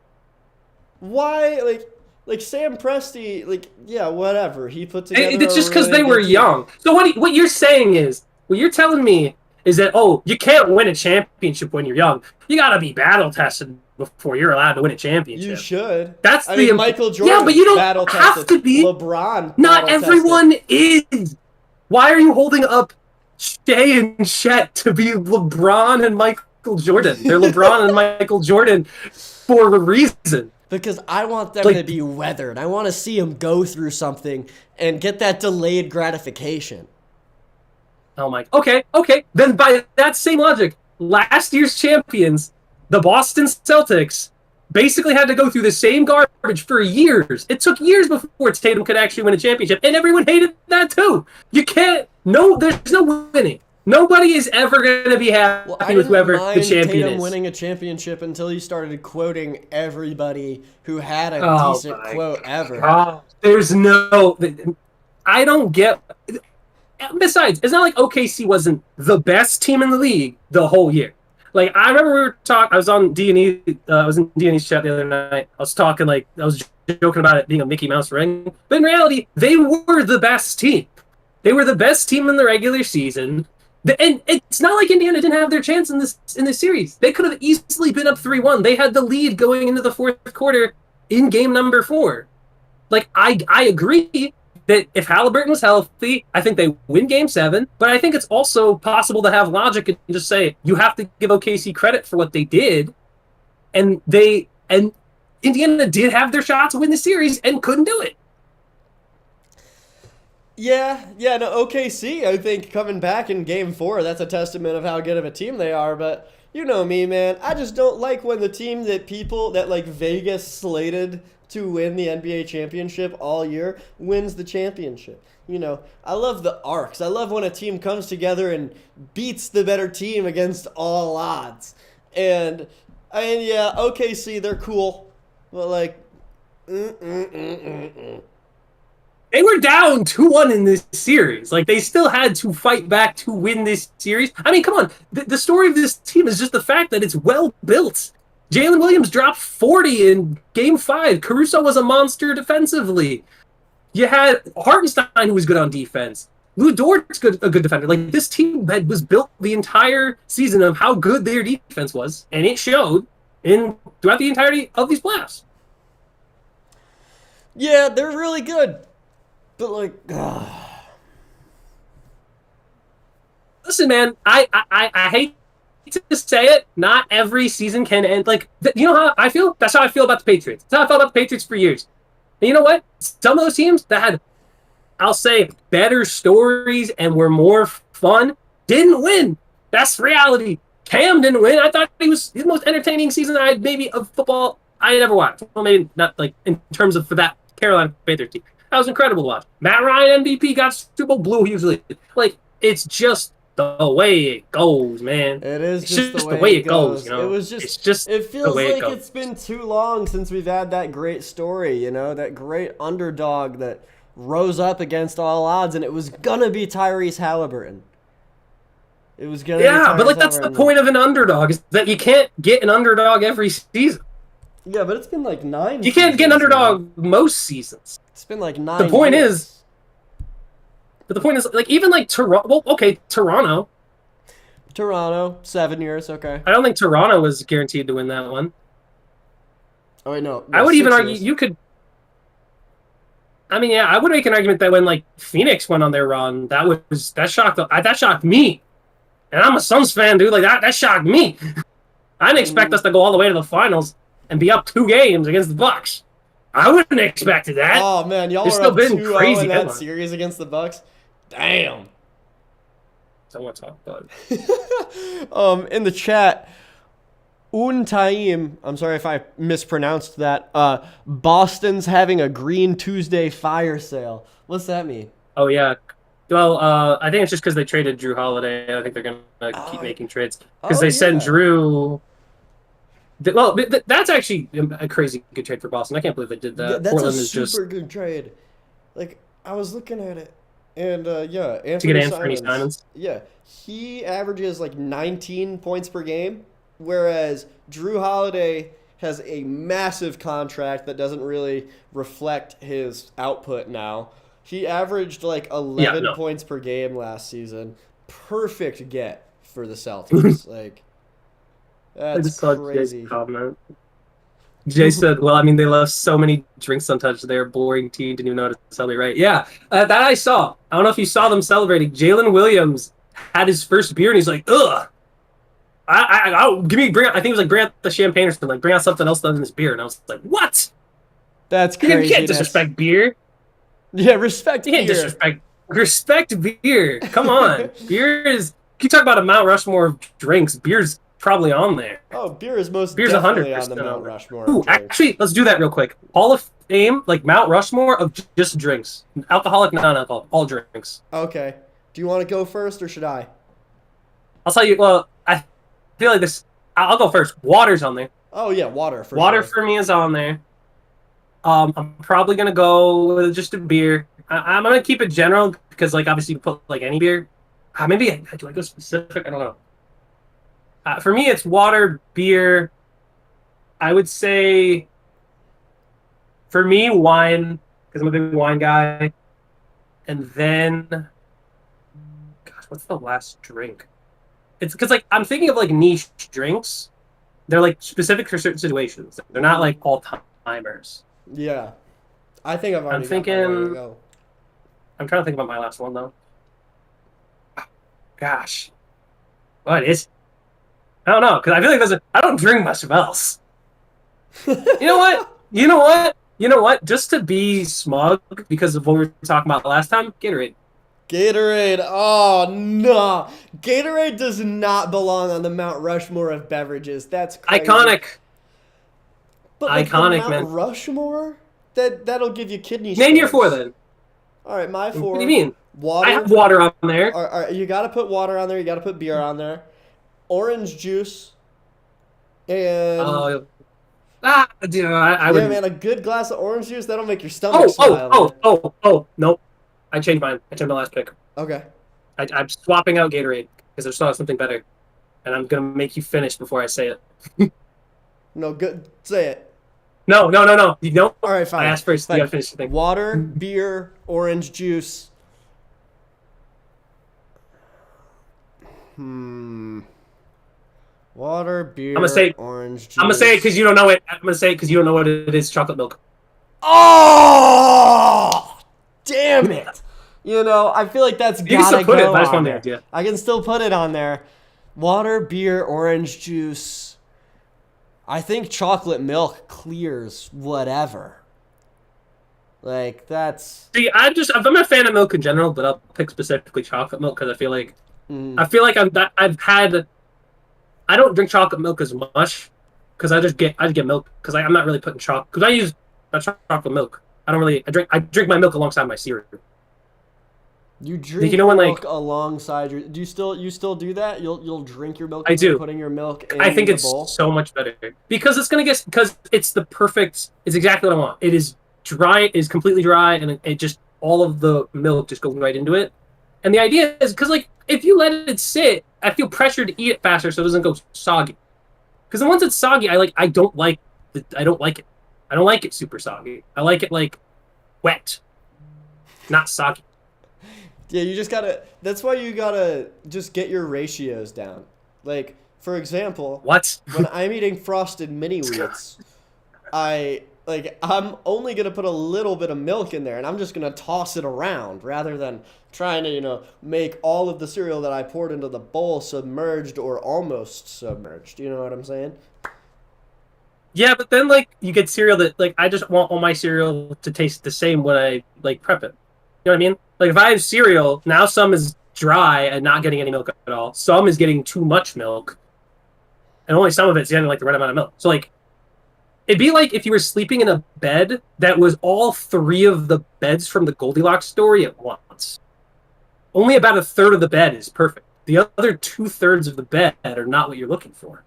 Why, like Sam Presti, whatever. He put together. It's just because really they were good young. team. So what you're saying is, what you're telling me is that you can't win a championship when you're young. You gotta be battle tested before you're allowed to win a championship. You should. That's Michael Jordan. Yeah, but you don't battle have tested. to be. LeBron. Not everyone is. Why are you holding up Shea and Chet to be LeBron and Michael Jordan? They're LeBron and Michael Jordan for a reason. Because I want them to be weathered. I want to see them go through something and get that delayed gratification. Oh my. Okay. Then by that same logic, last year's champions, the Boston Celtics, basically had to go through the same garbage for years. It took years before Tatum could actually win a championship, and everyone hated that too. You can't. There's no winning. Nobody is ever going to be happy with whoever the champion Tatum is. winning a championship until he started quoting everybody who had a decent quote ever. There's no. I don't get. Besides, it's not like OKC wasn't the best team in the league the whole year. I remember we were talking. I was on D&E. I was in D&E's chat the other night. I was talking I was joking about it being a Mickey Mouse ring, but in reality, they were the best team. They were the best team in the regular season. And it's not like Indiana didn't have their chance in this series. They could have easily been up 3-1. They had the lead going into the fourth quarter in game number 4. Like, I agree that if Haliburton was healthy, I think they win game 7. But I think it's also possible to have logic and just say, you have to give OKC credit for what they did. And Indiana did have their shot to win the series and couldn't do it. Yeah, no, OKC, I think coming back in game 4, that's a testament of how good of a team they are, but you know me, man. I just don't like when the team that like Vegas slated to win the NBA championship all year wins the championship. You know, I love the arcs. I love when a team comes together and beats the better team against all odds. And yeah, OKC, they're cool, but like, They were down 2-1 in this series. Like, they still had to fight back to win this series. I mean, come on. The story of this team is just the fact that it's well built. Jalen Williams dropped 40 in Game 5. Caruso was a monster defensively. You had Hartenstein, who was good on defense. Lou Dort's a good defender. Like, this team was built the entire season of how good their defense was, and it showed throughout the entirety of these playoffs. Yeah, they're really good. But like, listen, man, I hate to say it. Not every season can end. Like, you know how I feel? That's how I feel about the Patriots. That's how I felt about the Patriots for years. And you know what? Some of those teams that had, I'll say, better stories and were more fun didn't win. That's reality. Cam didn't win. I thought he was his most entertaining season of football I had ever watched. Well, maybe not like in terms of for that Carolina Panthers team. That was incredible to watch. Matt Ryan MVP got Super Bowl blue usually. Like, it's just the way it goes, man. it is It's just the way it goes. you know? It was just. It's just It feels the way like it goes. it's been too long since we've had that great story. You know, that great underdog that rose up against all odds, and it was gonna be Tyrese Haliburton. It was gonna. Yeah, be but like Tyrese that's the Haliburton. point of an underdog is that you can't get an underdog every season. Yeah, but it's been like 9. You can't get an seasons now. underdog most seasons. It's been like 9. The point years. is, but the point is, like even like Toronto. Well, okay, Toronto. Toronto, 7 years. Okay. I don't think Toronto was guaranteed to win that one. Oh wait, no. I would 6 even argue years. you could. I mean, yeah, I would make an argument that when like Phoenix went on their run, that shocked me, and I'm a Suns fan, dude. Like that shocked me. I didn't expect us to go all the way to the finals and be up 2 games against the Bucks. I wouldn't have expected that. Oh man, y'all There's were still up been 2-0 crazy in that headlines. series against the Bucks. Damn. So I want to talk about it. In the chat, Untaim, I'm sorry if I mispronounced that. Boston's having a Green Tuesday fire sale. What's that mean? Oh yeah. Well, I think it's just because they traded Drew Holiday. I think they're gonna keep making trades because they sent Drew. Well, that's actually a crazy good trade for Boston. I can't believe they did that. That's Portland a is super just good trade. Like, I was looking at it, and yeah, to get Anthony Simons. Yeah, he averages like 19 points per game, whereas Drew Holiday has a massive contract that doesn't really reflect his output now. He averaged like 11 points per game last season. Perfect get for the Celtics. Like, that's crazy. Comment. Jay said, well, I mean, they left so many drinks untouched. They're a boring team. Didn't even know how to celebrate, right? Yeah, that I saw. I don't know if you saw them celebrating. Jalen Williams had his first beer, and he's like, ugh. I think it was like bring out the champagne or something. Like, bring out something else other than this beer. And I was like, what? That's crazy. You can't disrespect beer. Yeah, respect You can't beer. disrespect. Respect beer. Come on. Beer is. You talk about a Mount Rushmore of drinks. Beer's probably on there. Oh, beer is most Beer's definitely 100% on the Mount Rushmore. Ooh, of drinks. actually, let's do that real quick. Hall of Fame, like Mount Rushmore of just drinks. Alcoholic, non-alcoholic, all drinks. Okay. Do you want to go first or should I? I'll tell you, well, I feel like this. I'll go first. Water's on there. Oh yeah, water for Water sure. for me is on there. I'm probably going to go with just a beer. I'm going to keep it general because, like, obviously you put, like, any beer. Maybe, do I go specific? I don't know. For me, it's water, beer. I would say For me, wine, because I'm a big wine guy. And then, gosh, what's the last drink? It's because like I'm thinking of like niche drinks. They're like specific for certain situations. They're not like all timers. Yeah. I think I've I'm already got my way to thinking. go. I'm trying to think about my last one though. Gosh, what is? I don't know because I feel like I don't drink much else. You know what? You know what? You know what? Just to be smug because of what we were talking about last time, Gatorade. Gatorade. Oh, no. Gatorade does not belong on the Mount Rushmore of beverages. That's crazy. Iconic. But like Iconic, the Mount man. Rushmore? That'll give you kidney stones. Name your four then. All right, my four. What do you mean? Water. I have water on there. All right, you got to put water on there. You got to put beer on there. Orange juice. And... Dude, I would. Yeah, man, a good glass of orange juice, that'll make your stomach smile. Nope. I changed mine. I changed my last pick. Okay. I'm swapping out Gatorade because there's something better. And I'm going to make you finish before I say it. No, good. Say it. No. You don't? All right, fine. I asked first. Fine. You got to finish the thing. Water, beer, orange juice. Water, beer, orange juice. I'm going to say it because you don't know it. I'm going to say it because you don't know what it is. Chocolate milk. Oh! Damn it. You know, I feel like that's You can gotta still put it, go but I just on want the there. idea. I can still put it on there. Water, beer, orange juice. I think chocolate milk clears whatever. Like, that's... See, I'm a fan of milk in general, but I'll pick specifically chocolate milk because I feel like I don't drink chocolate milk as much because I get milk because I'm not really putting chocolate because I use chocolate milk. I drink my milk alongside my cereal. You drink milk alongside your... Do you still do that? You'll drink your milk. I do. Putting your milk in I think the it's bowl? so much better because it's the perfect. It's exactly what I want. It is dry. It is completely dry, and it just all of the milk just goes right into it. And the idea is because like if you let it sit, I feel pressured to eat it faster so it doesn't go soggy. Because once it's soggy, I don't like it. I don't like it super soggy. I like it like wet, not soggy. Yeah, you just gotta... That's why you gotta just get your ratios down. Like, for example... What? When I'm eating Frosted Mini Wheats, I'm only gonna put a little bit of milk in there, and I'm just gonna toss it around, rather than trying to, make all of the cereal that I poured into the bowl submerged or almost submerged. You know what I'm saying? Yeah, but then, like, you get cereal that, like, I just want all my cereal to taste the same when I, like, prep it. You know what I mean? Like, if I have cereal, now some is dry and not getting any milk at all. Some is getting too much milk. And only some of it's getting, like, the right amount of milk. So, like, it'd be like if you were sleeping in a bed that was all three of the beds from the Goldilocks story at once. Only about a third of the bed is perfect. The other 2/3 of the bed are not what you're looking for.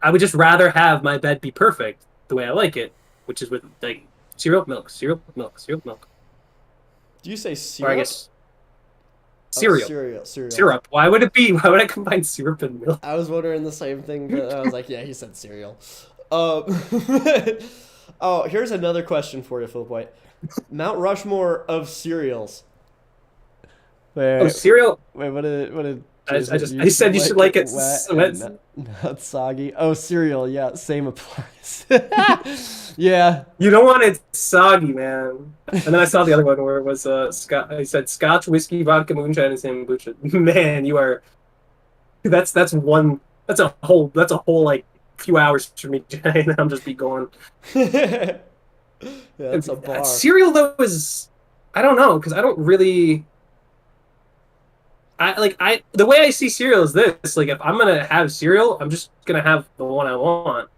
I would just rather have my bed be perfect the way I like it, which is with, like, cereal milk. Do you say Or syrup? I guess cereal. Cereal. Syrup. Why would I combine syrup and milk? I was wondering the same thing, but I was like, yeah, he said cereal. Oh, here's another question for you, Phil White. Mount Rushmore of cereals. Oh, cereal. Wait, what did I said you should like it wet. Not soggy. Oh, cereal. Yeah, same applies. Yeah. You don't want it soggy, man. And then I saw the other one where it was I said Scotch, whiskey, vodka, moonshine, and sambucha. Man, you are. That's a whole like few hours for me, and I'm just be going. Yeah, that's a bar. Cereal though is, I don't know, because I don't really. The way I see cereal is this: like, if I'm gonna have cereal, I'm just gonna have the one I want.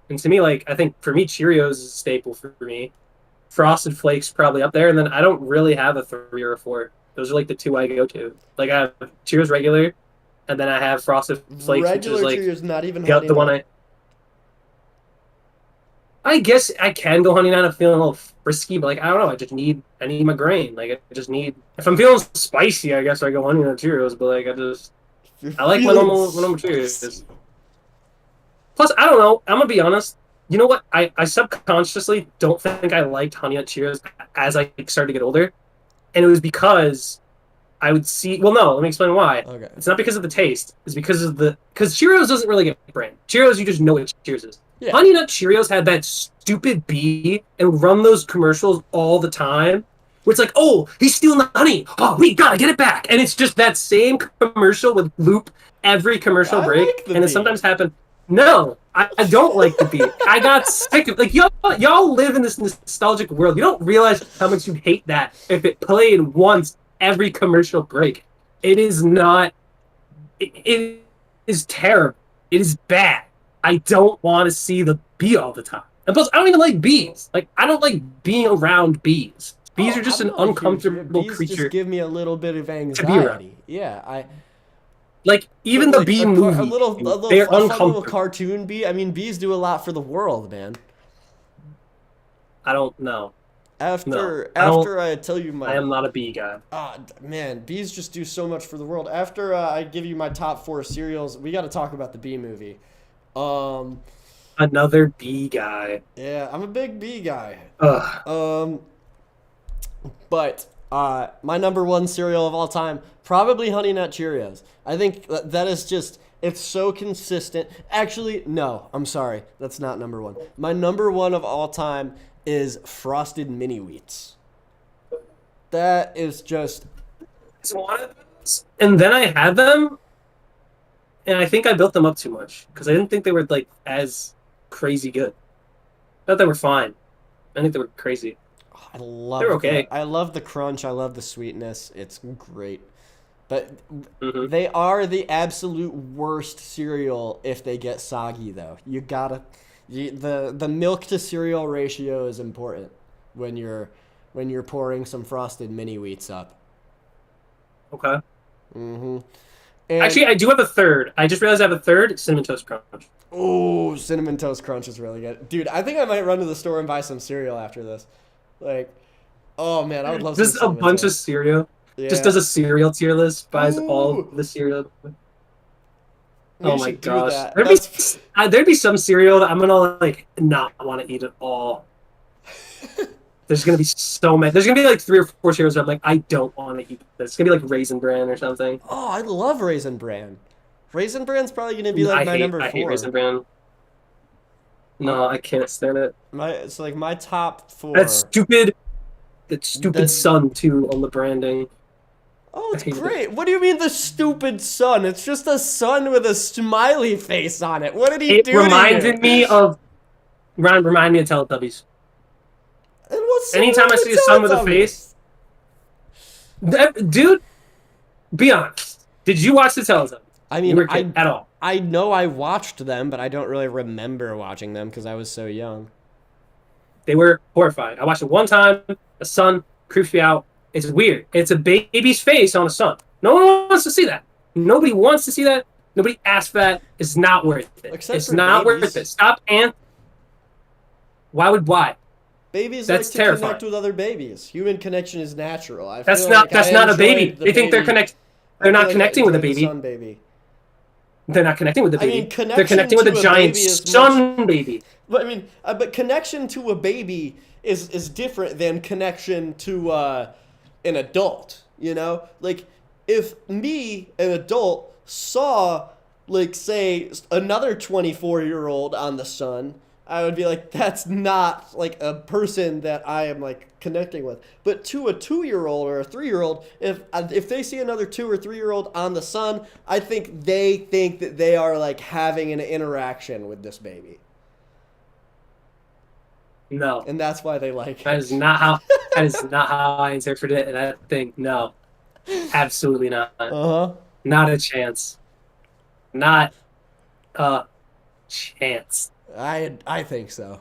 And to me, like, I think for me, Cheerios is a staple for me. Frosted Flakes probably up there, and then I don't really have a 3 or a 4. Those are like the 2 I go to. Like, I have Cheerios regular, and then I have Frosted Flakes, Regular which is like Cheerios, not even the one I guess I can go honey nut if I'm feeling a little frisky, but like I don't know, I need my grain. Like I just need, if I'm feeling spicy, I guess I go honey nut Cheerios, but like I like my normal Cheerios. Plus, I don't know, I'm gonna be honest, You know what? I subconsciously don't think I liked Honey Nut Cheerios as I started to get older, and it was because I would see. Well, no, let me explain why. Okay. It's not because of the taste. It's because Cheerios doesn't really get brand. Cheerios, you just know what Cheerios is. Yeah. Honey Nut Cheerios had that stupid bee and run those commercials all the time. Where it's like, oh, he's stealing the honey. Oh, we gotta get it back. And it's just that same commercial with loop every commercial I break. like the And it bee. sometimes happen. No, I don't like the beat. I got sick of y'all live in this nostalgic world. You don't realize how much you hate that if it played once every commercial break. It is not. It is terrible. It is bad. I don't want to see the bee all the time. And plus, I don't even like bees. Like, I don't like being around bees. Bees are just I'm an not a huge- uncomfortable bees creature. Just give me a little bit of around. anxiety. Yeah, Like, even but, the bee a movie, little they're fun little uncomfortable. cartoon bee. I mean, bees do a lot for the world, man. I don't know. After No, I tell you my I am not a bee guy. man, bees just do so much for the world. After I give you my top 4 cereals, we got to talk about the bee movie. Another bee guy. Yeah, I'm a big bee guy. Ugh. But my number 1 cereal of all time, probably Honey Nut Cheerios. I think that is just, it's so consistent. Actually, no, I'm sorry. That's not number 1. My number 1 of all time is Frosted Mini Wheats. That is just... It's one of those. And then I had them, and I think I built them up too much because I didn't think they were like as crazy good. I thought they were fine. I think they were crazy. I love They're okay. I love the crunch. I love the sweetness. It's great. But Mhm. they are the absolute worst cereal if they get soggy, though. You gotta... the milk to cereal ratio is important when you're pouring some Frosted Mini Wheats up. Okay. Mm-hmm. Actually, I do have a third. I just realized I have a third Cinnamon Toast Crunch. Oh, Cinnamon Toast Crunch is really good. Dude, I think I might run to the store and buy some cereal after this. Like, oh man, I would love some Just a Cinnamon bunch of Toast. cereal. Yeah. Just does a cereal tier list, buys all Ooh. the cereal. We Oh my should do gosh. that. There'd be some cereal that I'm gonna like not want to eat at all. There's gonna be so many. There's gonna be like 3 or 4 cereals that I'm like, I don't want to eat this. It's gonna be like Raisin Bran or something. Oh, I love Raisin Bran. Raisin Bran's probably gonna be like my number 4. I hate Raisin Bran. No, I can't stand it. It's like my top 4. That stupid The- sun too on the branding. Oh, it's I hate it. great. What do you mean the stupid sun? It's just a sun with a smiley face on it. What did he It do to reminded you? me of Teletubbies. And what's so Anytime wrong I with see a sun with a Teletubbies? face, dude, be honest. Did you watch the Teletubbies? I You mean, were a kid at all? I know I watched them, but I don't really remember watching them because I was so young. They were horrifying. I watched it one time. The sun creeps me out. It's weird. It's a baby's face on a sun. No one wants to see that. Nobody wants to see that. Nobody asked for that. It's not worth it. Except It's for not babies. worth it. Stop and why? Babies That's like to terrifying. connect with other babies. Human connection is natural. I That's feel not like that's I not a enjoyed baby. the They think they're baby- connect. I They're feel not like I connecting with a enjoyed the baby. sun baby. They're not connecting with a I baby. mean, They're connection connecting with to a a giant baby is sun baby. But connection to a baby is different than connection to an adult. You know, like if me, an adult, saw like say another 24-year-old on the sun, I would be like, that's not like a person that I am like connecting with. But to a 2-year-old or a 3-year-old, if they see another 2 or 3-year-old on the sun, I think they think that they are like having an interaction with this baby, No, and that's why they like that it. is not how. That is not how I interpret it. And I think no, absolutely not. Uh-huh. Not a chance. Not a chance. I think so.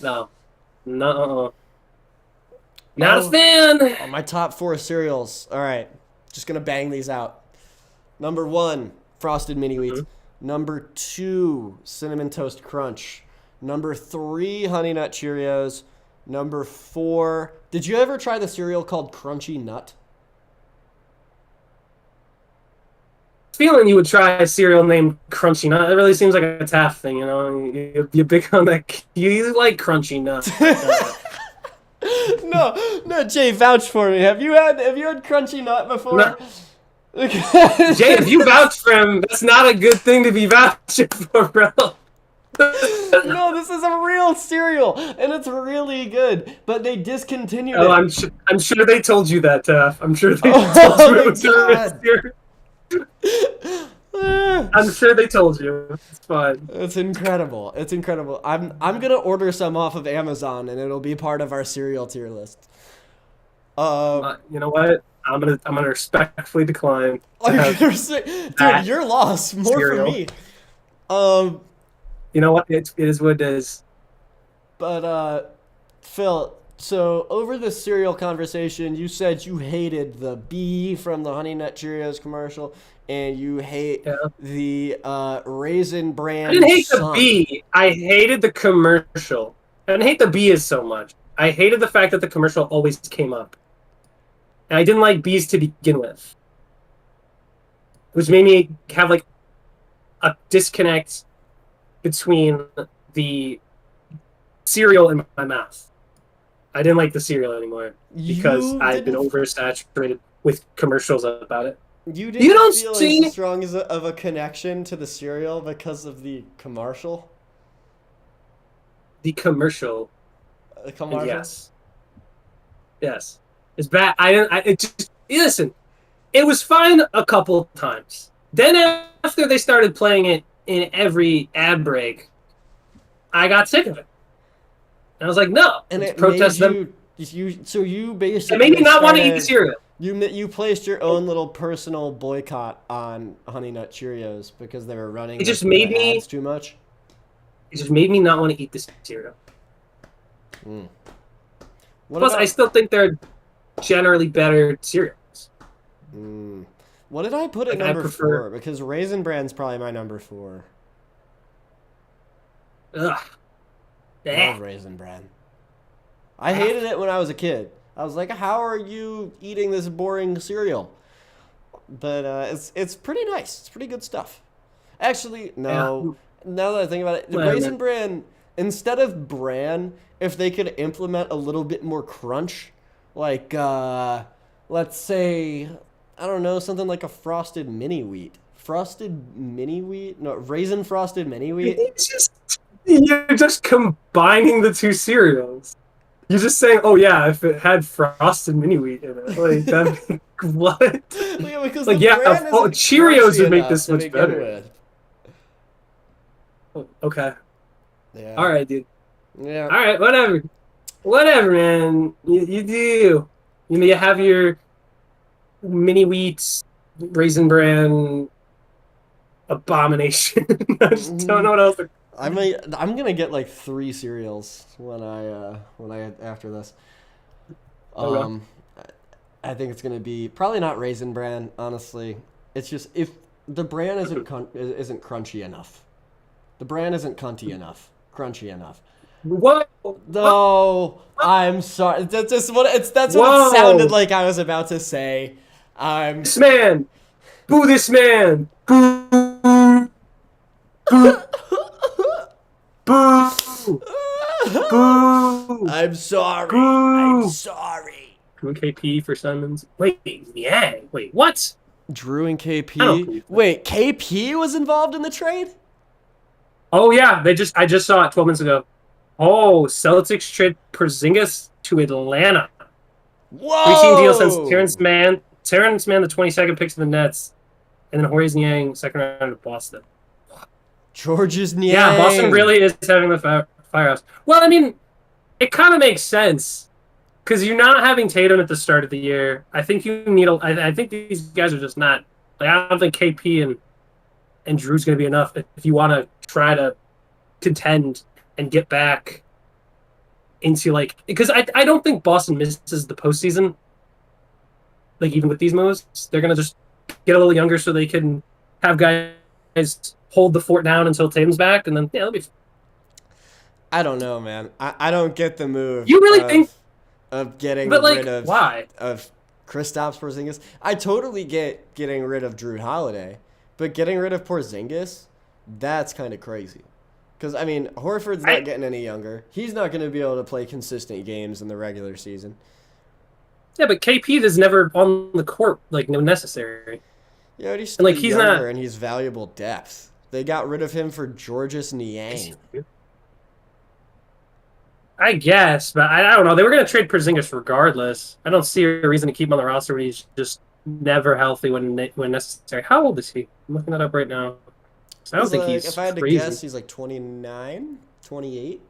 No. No. Not Oh. a fan. Oh, my top 4 cereals. All right, just gonna bang these out. Number 1, Frosted Mini Wheats. Number 2, Cinnamon Toast Crunch. Number 3, Honey Nut Cheerios. Number 4, did you ever try the cereal called Crunchy Nut? feeling you would try a cereal named Crunchy Nut. It really seems like a Taff thing, you know. You're big on that. You like Crunchy Nut. No, Jay, vouch for me. Have you had Crunchy Nut before? No. Jay, if you vouch for him, that's not a good thing to be vouching for, bro. No, this is a real cereal, and it's really good. But they discontinued it. I'm sure they told you that, Taff. I'm sure they told you it was a real cereal. I'm sure they told you. It's fine. It's incredible. It's incredible. I'm gonna order some off of Amazon, and it'll be part of our cereal tier list. You know what? I'm gonna respectfully decline. Dude, your loss. More cereal. for me. You know what? It is what it is. But Phil, so over the cereal conversation, you said you hated the bee from the Honey Nut Cheerios commercial, and you hate the Raisin Bran. I didn't hate song. the bee. I hated the commercial. I didn't hate the bee as so much. I hated the fact that the commercial always came up. And I didn't like bees to begin with. Which made me have like a disconnect between the cereal in my mouth. I didn't like the cereal anymore because I've been oversaturated with commercials about it. You didn't feel as strong of a connection to the cereal because of the commercial? The commercial. The commercial? Yes. Yes. It's bad. Listen, it was fine a couple times. Then after they started playing it in every ad break, I got sick of it. And I was like, no. And it protest them. So you basically. It made me not want to eat the cereal. You placed your own little personal boycott on Honey Nut Cheerios because they were running. It just made me ads too much. It just made me not want to eat this cereal. Plus, I still think they're generally better cereals. What did I put at number 4? Because Raisin Bran's probably my number 4. Ugh. Love Raisin Bran. I hated it when I was a kid. I was like, how are you eating this boring cereal? But it's pretty nice. It's pretty good stuff. Actually, no. Yeah. Now that I think about it, Raisin Bran, instead of bran, if they could implement a little bit more crunch, like, let's say, I don't know, something like a frosted mini wheat. Frosted mini wheat? No, raisin frosted mini wheat. You're just combining the two cereals. You're just saying, oh yeah, if it had frosted mini wheat in it, like that. What? Yeah, because like Cheerios would make this much better. Okay. Yeah. All right, dude. Yeah. All right, whatever, man. You do. You have your mini wheats, Raisin Bran abomination. I just don't know what else. I'm gonna get like 3 cereals when I after this. I think it's gonna be probably not Raisin Bran. Honestly, it's just if the bran isn't crunchy enough. The bran isn't crunchy enough. What? No, I'm sorry. That's just what it sounded like I was about to say. This man, boo! This man, boo! Boo! Boo! Boo! I'm sorry. Boo! I'm sorry. Drew and KP for Simons. Wait, yeah. Wait, what? Drew and KP? Wait, KP was involved in the trade? Oh yeah, I just saw it 12 minutes ago. Oh, Celtics trade Porzingis to Atlanta. Whoa! 3-team deal sends Terrence Mann, the 22nd pick to the Nets, and then Horace Niang, second round to Boston. George's Niang. Yeah, Boston really is having the firehouse. Well, I mean, it kind of makes sense because you're not having Tatum at the start of the year. I think you need I think these guys are just not. Like, I don't think KP and Drew's going to be enough if you want to try to contend and get back into because I don't think Boston misses the postseason. Like even with these moves, they're going to just get a little younger so they can have guys hold the fort down until Tatum's back, and then it'll be. I don't know, man. I don't get the move. You really think of getting rid of why of Kristaps Porzingis? I totally get getting rid of Drew Holiday But getting rid of Porzingis, that's kind of crazy. Because, I mean, Horford's not getting any younger. He's not going to be able to play consistent games in the regular season. Yeah, but KP is never on the court, like, necessary. Yeah, but he's still like, he's younger not... and he's valuable depth. They got rid of him for Georges Niang. I guess, but I don't know. They were going to trade Porzingis regardless. I don't see a reason to keep him on the roster when he's just never healthy when necessary. How old is he? I'm looking that up right now. I don't think he's if I had crazy. to guess, he's like 29, 28.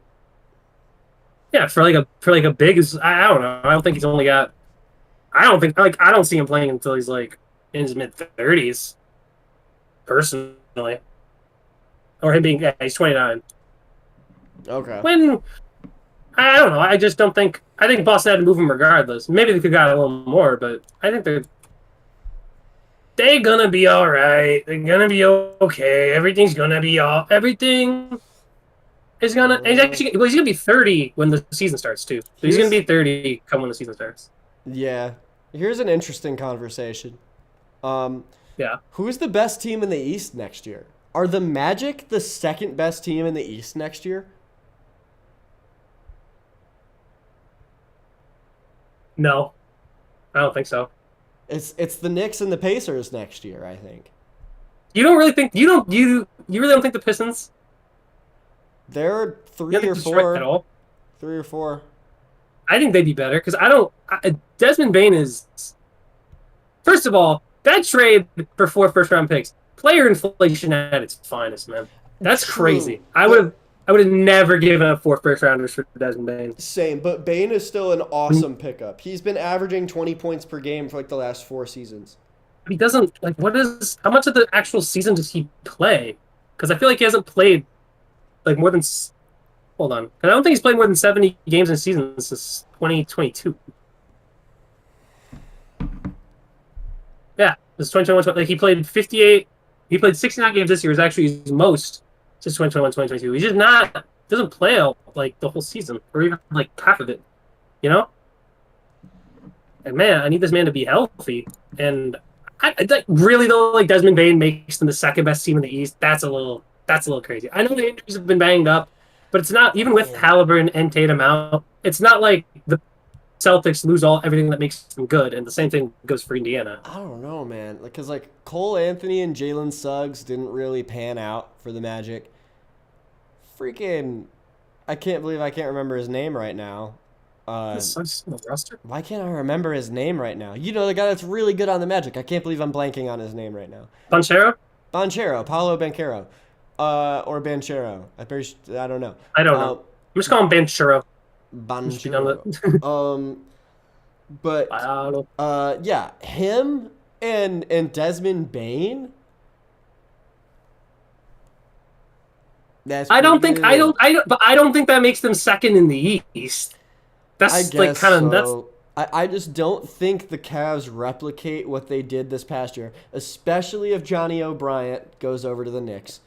Yeah, for like a big, I don't know. I don't think he's only got. I don't see him playing until he's like in his mid-30s. Personally, or him being he's 29. Okay. When I don't know, I just don't think. I think Boston had to move him regardless. Maybe they could have got a little more, but I think they're gonna be all right. They're gonna be okay. Everything is gonna. He's gonna be 30 when the season starts too. So he's gonna be 30 come when the season starts. Yeah. Here's an interesting conversation. Yeah. Who's the best team in the East next year? Are the Magic the second best team in the East next year? No, I don't think so. It's the Knicks and the Pacers next year, I think. You don't really think you really don't think the Pistons? They're You don't think three Detroit at all? or four. I think they'd be better because Desmond Bane is. First of all, that trade for 4 first-round picks, player inflation at its finest, man. That's True. crazy. I would have never given up 4 first-rounders for Desmond Bane. Same, but Bane is still an awesome pickup. He's been averaging 20 points per game for like the last 4 seasons. He doesn't how much of the actual season does he play? Because I feel like he hasn't played like more than. Hold on, I don't think he's played more than 70 games in a season since 2022. Yeah, this 2021. Like he played 58. He played 69 games this year. Is actually his most since 2021, 2022. He's just doesn't play like the whole season or even like half of it. You know. And man, I need this man to be healthy. And I really though, like Desmond Bane makes them the second best team in the East. That's a little crazy. I know the injuries have been banged up, but it's not even with Haliburton and Tatum out. It's not like the Celtics lose everything that makes them good, and the same thing goes for Indiana. I don't know, man. Because like Cole Anthony and Jalen Suggs didn't really pan out for the Magic. Freaking, I can't believe I can't remember his name right now. Suggs on the roster? Why can't I remember his name right now? You know, the guy that's really good on the Magic. I can't believe I'm blanking on his name right now. Banchero? Paulo Banchero. Or Banchero. I don't know. I don't know. I'm just calling him Banchero. Banchero. But yeah, him and Desmond Bane. That's I don't think good. but I don't think that makes them second in the East. That's I guess like kind of so. I just don't think the Cavs replicate what they did this past year, especially if Johnny O'Bryant goes over to the Knicks.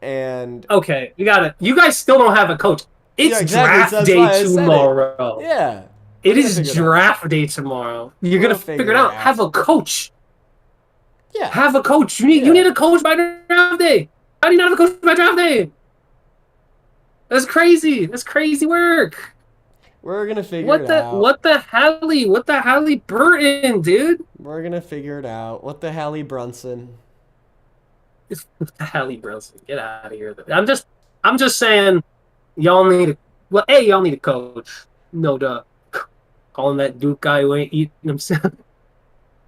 And okay, you got it. You guys still don't have a coach. It's draft day tomorrow. Yeah. It is draft day tomorrow. You're going to figure it out. Have a coach. Yeah. Have a coach. You need a coach by draft day. How do you not have a coach by draft day? That's crazy. That's crazy work. We're going to figure it out. What the Haliburton, dude? We're going to figure it out. What the Halibrunson? It's the Haliburton. Get out of here. I'm just saying y'all need a coach. No duh. Calling that Duke guy who ain't eating himself.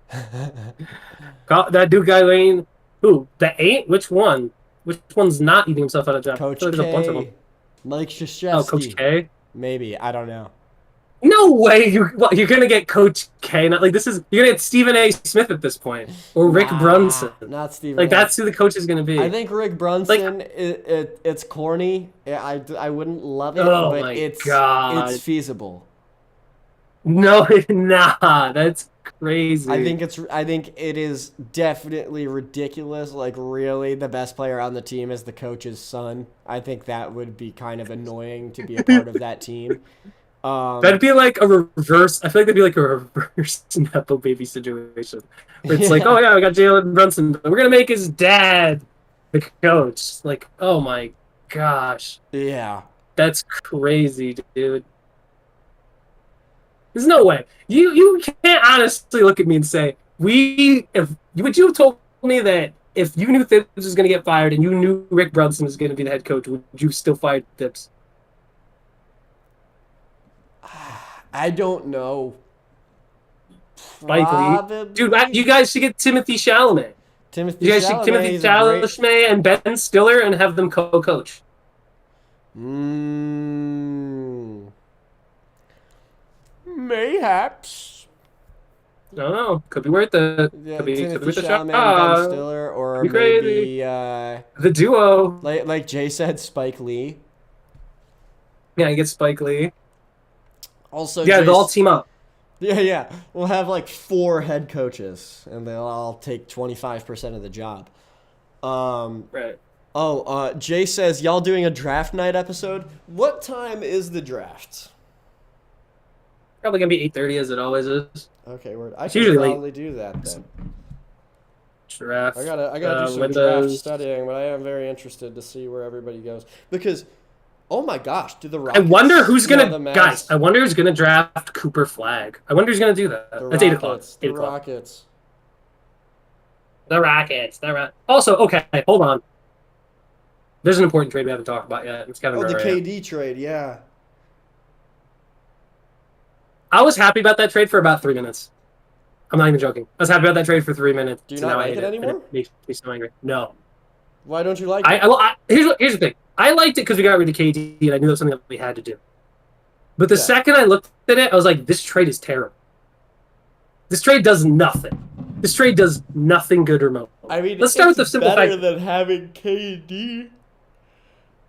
That Duke guy who ain't who? That ain't? Which one? Which one's not eating himself out of job? Coach K. There's a bunch of them. Mike Krzyzewski. Oh, Coach K? Maybe. I don't know. No way! You're gonna get Coach K. Not like this is. You're gonna get Stephen A. Smith at this point, or Rick Brunson. Not Stephen. Like that's who the coach is gonna be. I think Rick Brunson. It's corny. I wouldn't love it, but it's feasible. No, nah, that's crazy. I think it is definitely ridiculous. Like, really, the best player on the team is the coach's son. I think that would be kind of annoying to be a part of that team. That'd be like a reverse. I feel like that'd be like a reverse Nepo baby situation. Where it's like, oh yeah, we got Jalen Brunson, but we're gonna make his dad the coach. Like, oh my gosh, Yeah. that's crazy, dude. There's no way. You can't honestly look at me and say would you have told me that if you knew Thibs was gonna get fired and you knew Rick Brunson was gonna be the head coach, would you still fire Thibs? I don't know. Spike Lee. Dude, you guys should get Timothy Chalamet. You guys should Timothy Chalamet and Ben Stiller and have them co-coach. Mayhaps. I don't know. Could be worth it. Yeah, could be Timothy worth a Chalamet shot. and Ben Stiller, or Be maybe the duo. like Jay said, Spike Lee. Yeah, you get Spike Lee. Also, yeah, they'll all team up. Yeah. We'll have like 4 head coaches, and they'll all take 25% of the job. Right. Oh, Jay says, y'all doing a draft night episode? What time is the draft? Probably gonna be 8:30 as it always is. Okay, I usually should late. probably do that then. Draft. I gotta do some windows. draft studying, but I am very interested to see where everybody goes because, oh my gosh, do the Rockets? I wonder who's gonna the Mavs- guys. I wonder who's gonna draft Cooper Flag. I wonder who's gonna do that. The It's 8 o'clock. Rockets, 8 the o'clock. Rockets. The Rockets. Also, okay, hold on. There's an important trade we haven't talked about yet. It's Kevin Oh, the Durant. KD trade, yeah. I was happy about that trade for about 3 minutes. I'm not even joking. I was happy about that trade for 3 minutes. Do you and not now I like hate it anymore? And it makes me so angry. No. Why don't you like it? Here's the thing. I liked it because we got rid of KD, and I knew it was something that we had to do. But the Yeah. second I looked at it, I was like, this trade is terrible. This trade does nothing. This trade does nothing good remotely. I mean, let's start with the it's simple better fact. than having KD.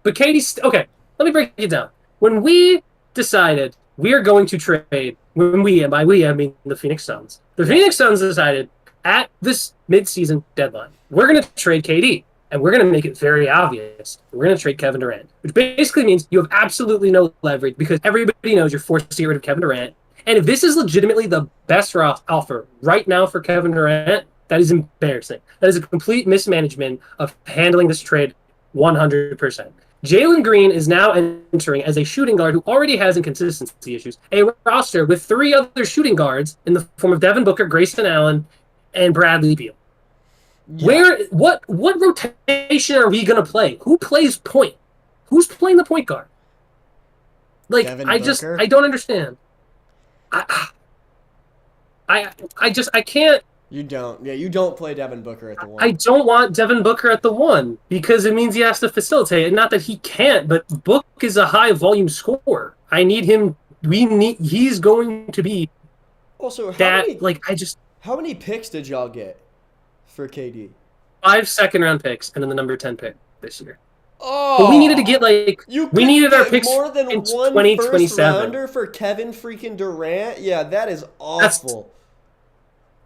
But KD's okay. Let me break it down. When we decided we are going to trade, and by we I mean the Phoenix Suns. The Phoenix Suns decided at this midseason deadline, we're going to trade KD, and we're going to make it very obvious. We're going to trade Kevin Durant, which basically means you have absolutely no leverage because everybody knows you're forced to get rid of Kevin Durant. And if this is legitimately the best offer right now for Kevin Durant, that is embarrassing. That is a complete mismanagement of handling this trade 100%. Jalen Green is now entering as a shooting guard who already has inconsistency issues, a roster with 3 other shooting guards in the form of Devin Booker, Grayson Allen, and Bradley Beal. Yeah. What rotation are we going to play? Who plays point? Who's playing the point guard? Like, Devin I Booker? don't understand. I can't. You don't. Yeah, you don't play Devin Booker at the 1. I don't want Devin Booker at the 1 because it means he has to facilitate. And not that he can't, but Book is a high volume scorer. I need him. He's going to be Also, how many picks did y'all get for KD? 5 second-round picks and then the number 10 pick this year. Oh, But we needed to get we needed our picks more than in one 2027. first rounder for Kevin freaking Durant. Yeah, that is awful.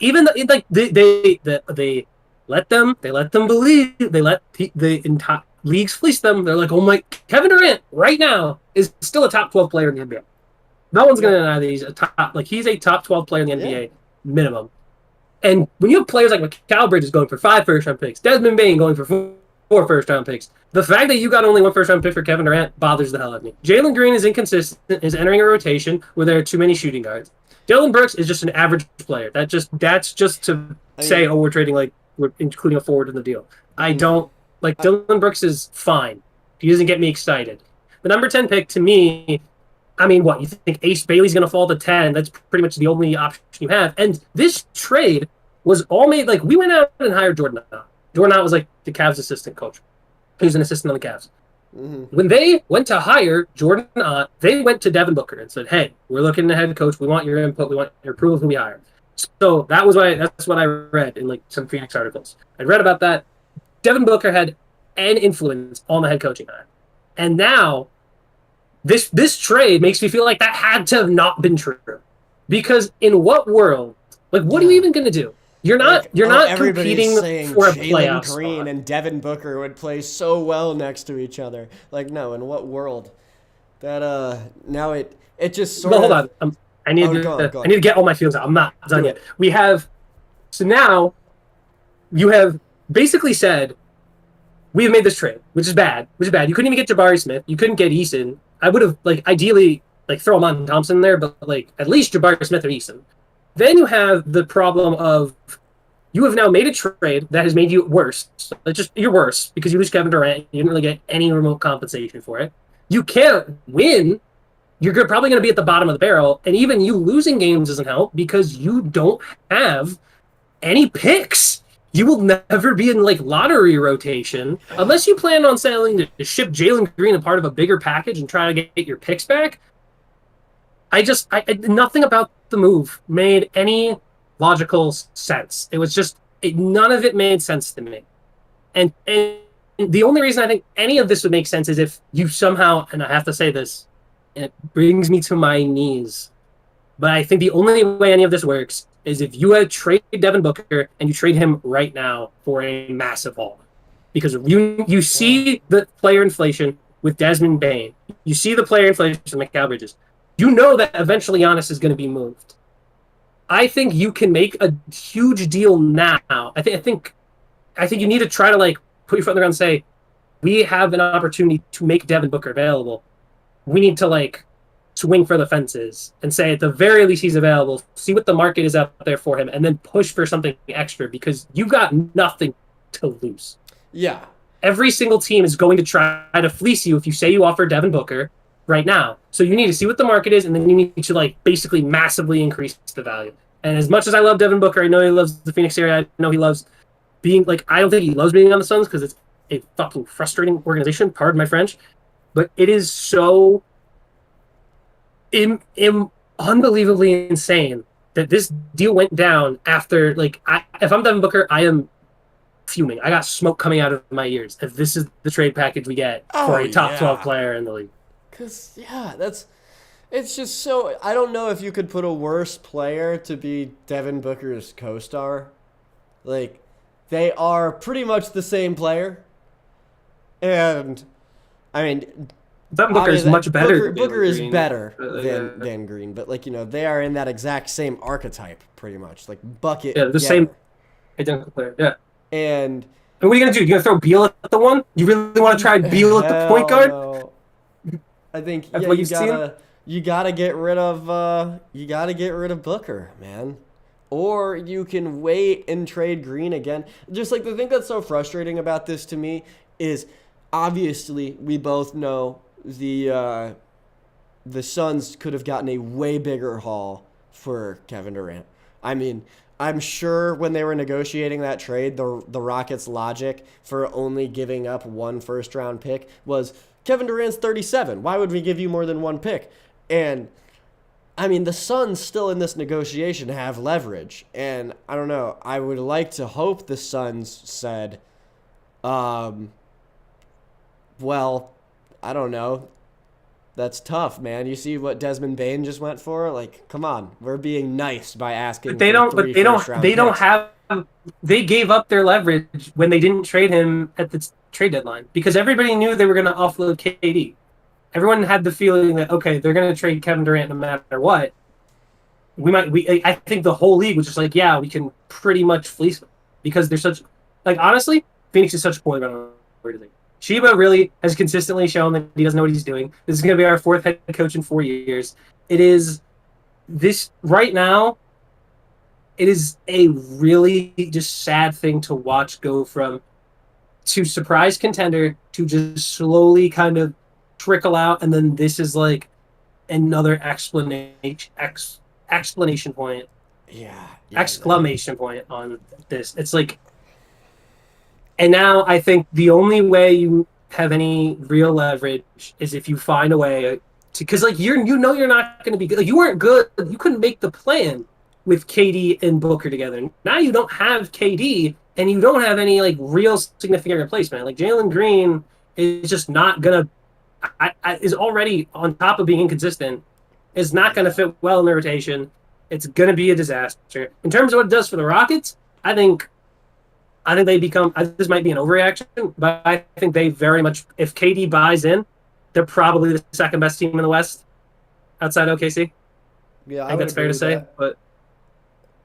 Even they let them believe, they let the entire leagues fleece them. They're like, oh my, Kevin Durant right now is still a top 12 player in the NBA. No one's gonna deny that he's he's a top 12 player in the NBA minimum. And when you have players like Mikal Bridges going for 5 first-round picks, Desmond Bane going for 4 first-round picks, the fact that you got only 1 first-round pick for Kevin Durant bothers the hell out of me. Jalen Green is inconsistent, is entering a rotation where there are too many shooting guards. Dylan Brooks is just an average player. That's just to say, we're trading we're including a forward in the deal. I don't Dylan Brooks is fine. He doesn't get me excited. The number 10 pick to me, I mean, what you think Ace Bailey's going to fall to 10? That's pretty much the only option you have. And this trade was all made we went out and hired Jordan Ott. Jordan Ott was the Cavs assistant coach. He was an assistant on the Cavs. Mm-hmm. When they went to hire Jordan Ott, they went to Devin Booker and said, hey, we're looking to head coach. We want your input. We want your approval of who we hire. So that's what I read in some Phoenix articles. I read about that. Devin Booker had an influence on the head coaching hire. And now this trade makes me feel like that had to have not been true. Because in what world, what are you even going to do? You're not competing for a playoff spot. Green and Devin Booker would play so well next to each other. No, in what world? now it just sort Well, of. hold on. I need go on. I need to get all my feelings out. I'm not done Do yet. it. We have so now you have basically said we have made this trade, which is bad. You couldn't even get Jabari Smith. You couldn't get Eason. I would have ideally throw Amon Thompson in there, but at least Jabari Smith or Eason. Then you have the problem of you have now made a trade that has made you worse. You're worse because you lose Kevin Durant. You didn't really get any remote compensation for it. You can't win. You're probably going to be at the bottom of the barrel, and even you losing games doesn't help because you don't have any picks. You will never be in lottery rotation unless you plan on selling to ship Jalen Green a part of a bigger package and try to get your picks back. Nothing about the move made any logical sense. It was just none of it made sense to me. And the only reason I think any of this would make sense is if you somehow, and I have to say this, and it brings me to my knees, but I think the only way any of this works is if you trade Devin Booker and you trade him right now for a massive haul. Because you see the player inflation with Desmond Bane. You see the player inflation with Mikal Bridges. You know that eventually Giannis is going to be moved. I think you can make a huge deal now. I think you need to try to put your foot on the ground and say, we have an opportunity to make Devin Booker available. We need to swing for the fences and say at the very least he's available, see what the market is out there for him, and then push for something extra because you got nothing to lose. Yeah. Every single team is going to try to fleece you if you say you offer Devin Booker right now. So you need to see what the market is, and then you need to basically massively increase the value. And as much as I love Devin Booker, I know he loves the Phoenix area. I know he loves being I don't think he loves being on the Suns because it's a fucking frustrating organization. Pardon my French, but it is so unbelievably insane that this deal went down after if I'm Devin Booker, I am fuming. I got smoke coming out of my ears if this is the trade package we get for a top 12 player in the league. Because, it's just so, I don't know if you could put a worse player to be Devin Booker's co-star. They are pretty much the same player. And, I mean, Devin Booker is much better. Booker is better than Green. But, they are in that exact same archetype, pretty much. Bucket. Yeah, the same identical player. Yeah. And what are you going to do? You going to throw Beal at the one? You really want to try Beal at the point guard? No. I think you gotta get rid of Booker, man. Or you can wait and trade Green again. Just the thing that's so frustrating about this to me is obviously we both know the Suns could have gotten a way bigger haul for Kevin Durant. I mean, I'm sure when they were negotiating that trade, the Rockets' logic for only giving up one first-round pick was Kevin Durant's 37. Why would we give you more than one pick? And, I mean, the Suns still in this negotiation have leverage. And, I don't know, I would like to hope the Suns said, well, I don't know. That's tough, man. You see what Desmond Bane just went for? Come on. We're being nice by asking They gave up their leverage when they didn't trade him at the trade deadline because everybody knew they were going to offload KD. Everyone had the feeling that, okay, they're going to trade Kevin Durant no matter what. I think the whole league was just yeah, we can pretty much fleece them because they're such, honestly, Phoenix is such a poorly run organization. Sheba really has consistently shown that he doesn't know what he's doing. This is going to be our fourth head coach in 4 years. It is this right now. It is a really just sad thing to watch go from to surprise contender to just slowly kind of trickle out, and then this is another explanation point. Exclamation point on this. It's and now I think the only way you have any real leverage is if you find a way to, because you're not going to be good. You weren't good. You couldn't make the plan with KD and Booker together. Now you don't have KD and you don't have any real significant replacement. Jalen Green is just not gonna. Is already on top of being inconsistent. Is not gonna fit well in the rotation. It's gonna be a disaster. In terms of what it does for the Rockets, I think they become. This might be an overreaction, but I think they very much. If KD buys in, they're probably the second best team in the West outside OKC. Yeah, I think that's fair to say. But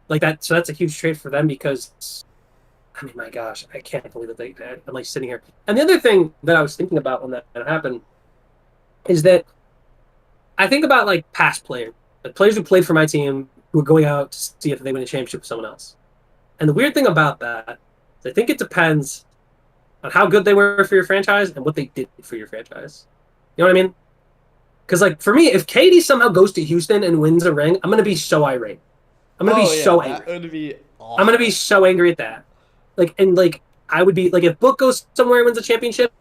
like that, so that's a huge trade for them because, I mean, my gosh, I can't believe that I'm like sitting here. And the other thing that I was thinking about when that happened is that I think about like past players, like players who played for my team who are going out to see if they win a championship with someone else. And the weird thing about that is I think it depends on how good they were for your franchise and what they did for your franchise. You know what I mean? Because like for me, if KD somehow goes to Houston and wins a ring, I'm gonna be so irate. I'm gonna be so angry. That would be awful. I'm gonna be so angry at that. Like and like I would be like if Book goes somewhere and wins a championship.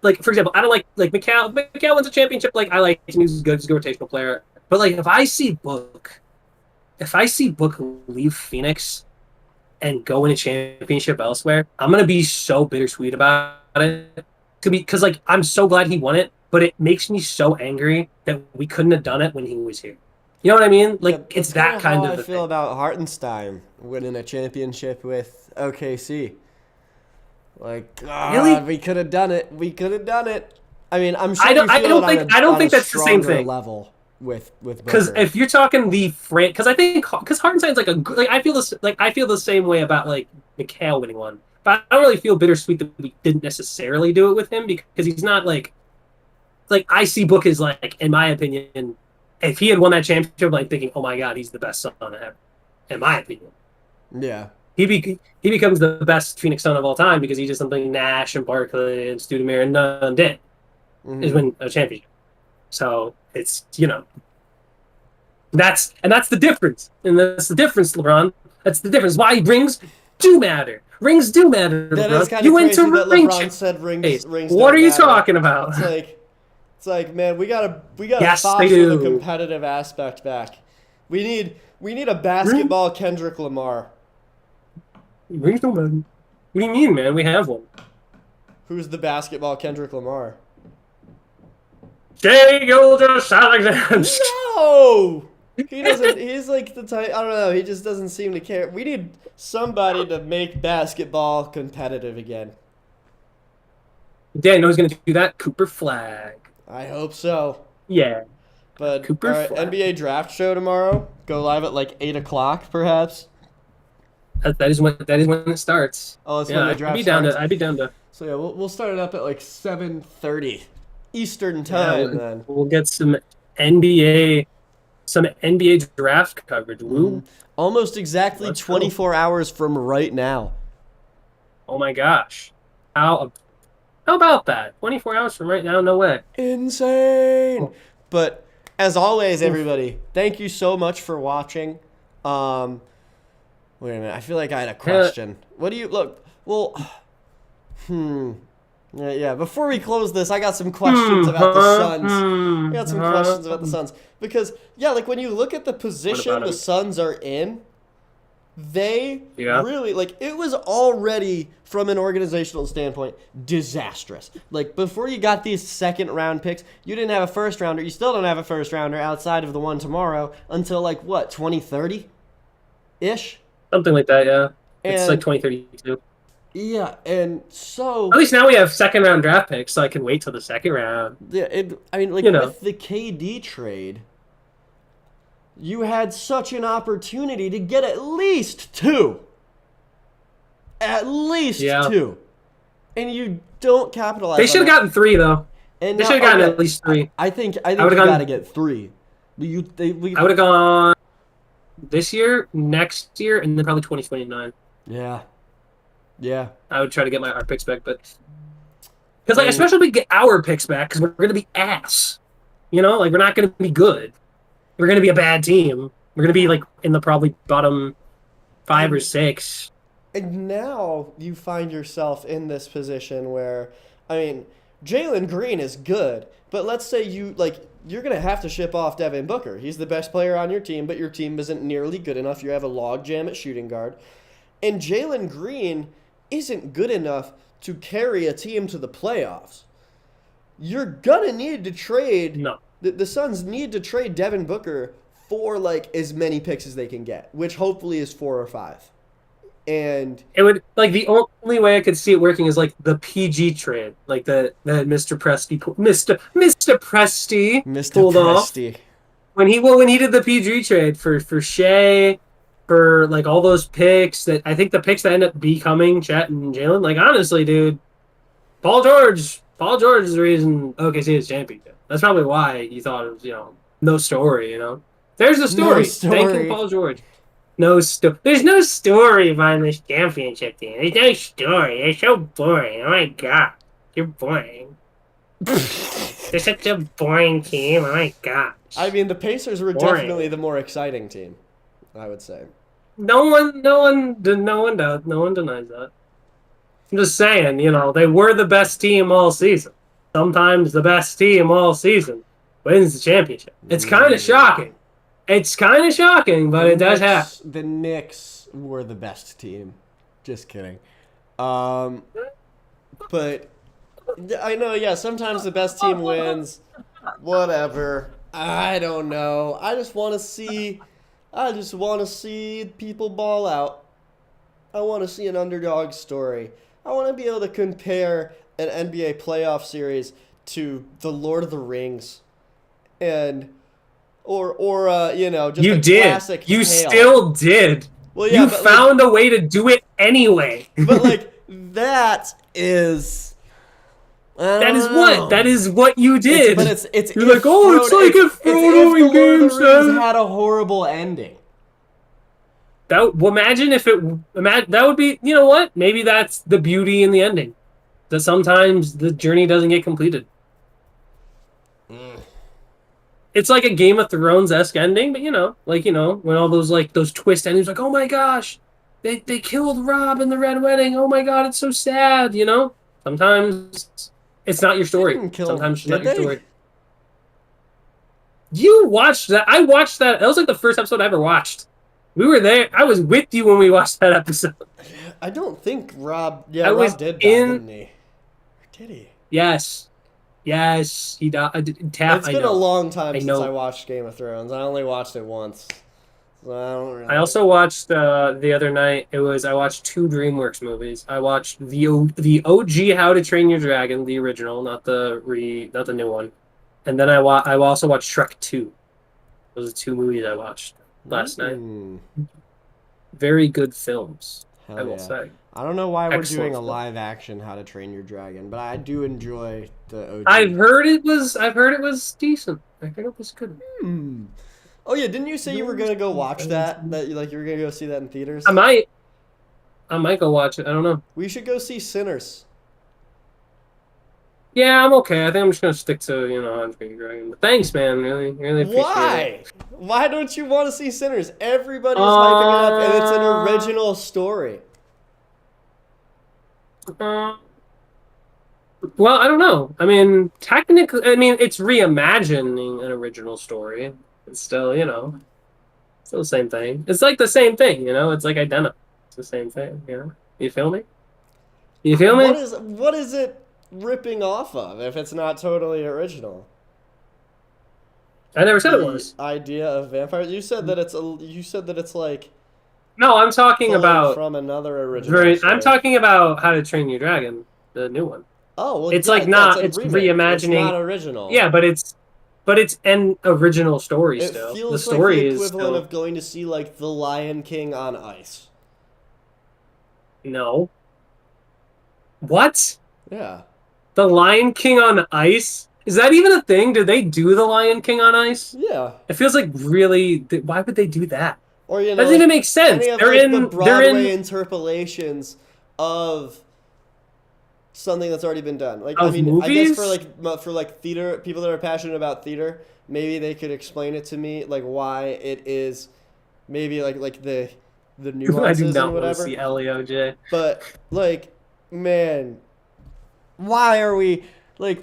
Like for example, I don't like Mikal. If Mikal wins a championship, like I like him. He's a good rotational player. But like if I see Book leave Phoenix and go win a championship elsewhere, I'm gonna be so bittersweet about it. Because like I'm so glad he won it, but it makes me so angry that we couldn't have done it when he was here. You know what I mean? Like Yeah, it's that kind how of. I feel about Hartenstein winning a championship with OKC. Like, Really? we could have done it. We could have done it. I mean, I'm sure I don't on think a that's the same stronger thing. level with Because Booker. if you're talking because I think because Hartenstein's like I feel the same way about like Mikal winning one, but I don't really feel bittersweet that we didn't necessarily do it with him because he's not like I see Book as like in my opinion, if he had won that championship, like thinking, oh my god, he's the best son ever, in my opinion. Yeah. He becomes the best Phoenix Sun of all time because he did something Nash and Barkley and Stoudemire and none did. Is win a championship. So it's that's the difference, and that's the difference, LeBron. That's the difference. Why rings do matter. Rings do matter. That LeBron. is kind of You went crazy to that ring LeBron said rings. What don't are you matter. talking about? It's like, man, we gotta Yes, foster they the do. competitive aspect back. We need a basketball Kendrick Lamar. Rings don't matter. What do you mean, man? We have one. Who's the basketball Kendrick Lamar? Jay Gilgeous-Alexander. No! He doesn't. He's like the type. I don't know. He just doesn't seem to care. We need somebody to make basketball competitive again. Dan, you know who's going to do that? Cooper Flag. I hope so. Yeah. But Cooper all right, Flag. NBA draft show tomorrow. Go live at like 8:00, perhaps. That is when it starts. Oh, that's Yeah, when the I'd draft be down starts. to. I'd be down to. So yeah, we'll start it up at like 7:30 Eastern time. Then We'll get some NBA draft coverage. Woo. almost exactly Let's go. 24 hours from right now. Oh my gosh. How about that? 24 hours from right now? No way. Insane. Oh. But as always, everybody, thank you so much for watching. Wait a minute. I feel like I had a question. What do you look? Well, yeah. Before we close this, I got some questions about the Suns. I got some questions about the Suns because like when you look at the position the Suns are in, they really it was already from an organizational standpoint disastrous. Like before you got these second round picks, you didn't have a first rounder. You still don't have a first rounder outside of the one tomorrow until like what 2030 ish. Something like that, yeah. It's And- like 2032. Yeah, and so At least now we have second round draft picks, so I can wait till the second round. yeah, with the KD trade, you had such an opportunity to get at least two. At least two. And you don't capitalize. They should have gotten 3 though. And They should have gotten at least 3. I think you would've gone- got to get 3. I would have gone this year, next year, and then probably 2029. Yeah. I would try to get our picks back, but because especially if we get our picks back, because we're gonna be ass. You know, like we're not gonna be good. We're gonna be a bad team. We're gonna be like in the probably bottom 5 or 6. And now you find yourself in this position where, I mean, Jalen Green is good, but let's say you're going to have to ship off Devin Booker. He's the best player on your team, but your team isn't nearly good enough. You have a logjam at shooting guard. And Jalen Green isn't good enough to carry a team to the playoffs. You're going to need to trade. No. The Suns need to trade Devin Booker for as many picks as they can get, which hopefully is 4 or 5. And It would like the only way I could see it working is like the PG trade, like that Mr. Mr. Presti Mr. pulled off Presti. when he did the PG trade for Shea, for like all those picks that I think the picks that end up becoming Chet and Jalen. Like honestly, dude, Paul George is the reason OKC is championship. That's probably why you thought it was no story. There's the story. No story. Thanking Paul George. There's no story behind this championship team. There's no story. They're so boring. Oh my god, you're boring. They're such a boring team. Oh my god. I mean, the Pacers were Boring. definitely the more exciting team, I would say. No one denies that. I'm just saying, they were the best team all season. Sometimes the best team all season wins the championship. It's kind of shocking. It's kind of shocking, but it does happen. The Knicks were the best team. Just kidding. But I know, yeah, sometimes the best team wins. Whatever. I don't know. I just want to see people ball out. I want to see an underdog story. I want to be able to compare an NBA playoff series to the Lord of the Rings, and or just You a did. classic You tale. still did. Well, yeah, you found a way to do it anyway. but that is. That is what you did. It's You're like, oh, it's like if Frodo in Game 7 had a horrible ending. Imagine if that would be, you know what? Maybe that's the beauty in the ending. That sometimes the journey doesn't get completed. It's like a Game of Thrones-esque ending, but when all those twist endings, like, oh my gosh, they killed Rob in the Red Wedding. Oh my god, it's so sad. Sometimes it's not your story. Sometimes it's not your story. You watched that? I watched that. That was like the first episode I ever watched. We were there. I was with you when we watched that episode. I don't think Rob. Yeah, Rob did die, didn't he? Or did he? Yes, he died. It's been a long time since I watched Game of Thrones. I only watched it once. So I don't really. I also watched the other night. I watched 2 DreamWorks movies. I watched the OG How to Train Your Dragon, the original, not the new one. And then I also watched Shrek 2. Those are 2 movies I watched last night. Very good films, I will say. I don't know why we're Excellent doing a film. live action How to Train Your Dragon, but I do enjoy the OG. I've heard it was decent. I heard it was good. Oh yeah, didn't you say you were gonna go watch that? That you were gonna go see that in theaters? I might go watch it. I don't know. We should go see Sinners. Yeah, I'm okay. I think I'm just gonna stick to How to Train Your Dragon. But thanks, man. Really appreciate it. Why don't you want to see Sinners? Everybody's hyping it up, and it's an original story. Well, I don't know. I mean, technically, it's reimagining an original story. It's still, still the same thing. It's like the same thing, It's like identical. It's the same thing, You feel me? You feel me? What is it ripping off of if it's not totally original? I never said it was. Idea of vampires. You said that it's like. No, I'm talking about from another original. I'm talking about How to Train Your Dragon, the new one. Oh, well, it's yeah, like not. It's It's reimagining. reimagining. It's not original. Yeah, but it's an original story still. It feels the story like the is equivalent still... of going to see like The Lion King on ice. No. What? Yeah. The Lion King on ice? Is that even a thing? Did they do The Lion King on ice? Yeah. It feels like really. Why would they do that? Or doesn't even make sense. Any of, They're the in Broadway interpolations of something that's already been done. Like movies? I guess for theater people that are passionate about theater, maybe they could explain it to me, like why it is maybe like the nuances I do not and want whatever. to see LEOJ. But man, why are we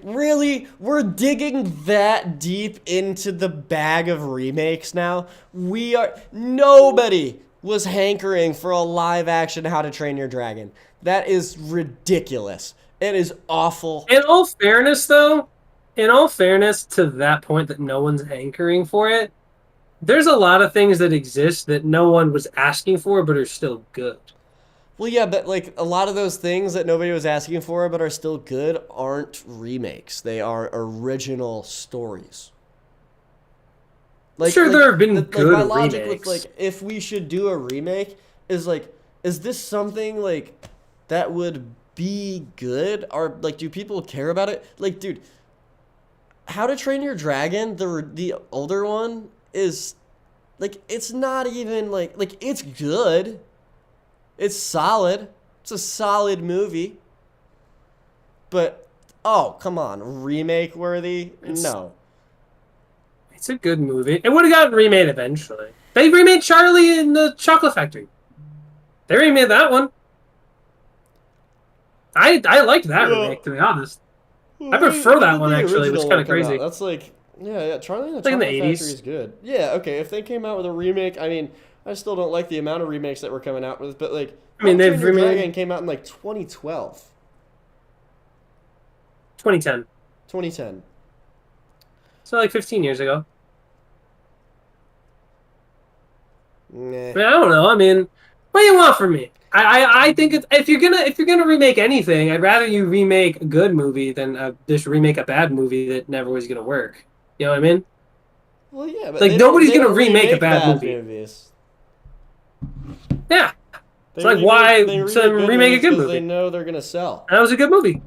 really? We're digging that deep into the bag of remakes now. Nobody was hankering for a live action How to Train Your Dragon. That is ridiculous. It is awful. In all fairness to that point that no one's hankering for it, there's a lot of things that exist that no one was asking for but are still good. Well, yeah, but like a lot of those things that nobody was asking for but are still good aren't remakes. They are original stories. Sure, there have been good my logic remakes. with like if we should do a remake is like, is this something like that would be good? Or like, do people care about it? Like, dude, How to Train Your Dragon, the older one, is like, it's not even like it's good. It's solid. It's a solid movie. But oh, come on, remake worthy? No. It's a good movie. It would have gotten remade eventually. They remade Charlie in the Chocolate Factory. They remade that one. I liked that remake, to be honest. I prefer that one, actually, which is kind of crazy. That's like, yeah, Charlie and the Like in the Chocolate Factory 80s. is good. Yeah, okay, if they came out with a remake, I mean, I still don't like the amount of remakes that were coming out with, but like, I mean, How to they've Train Your remade- Dragon came out in like 2012. 2010. 2010. So like 15 years ago. Nah. I mean, I don't know. I mean, what do you want from me? I think if you're gonna remake anything, I'd rather you remake a good movie than just remake a bad movie that never was gonna work. You know what I mean? Well, yeah, but Like, they nobody's don't gonna remake a bad movie. movies. Yeah. They It's like, remake- why they so good remake a movies good 'cause movie? They know they're gonna sell. That was a good movie.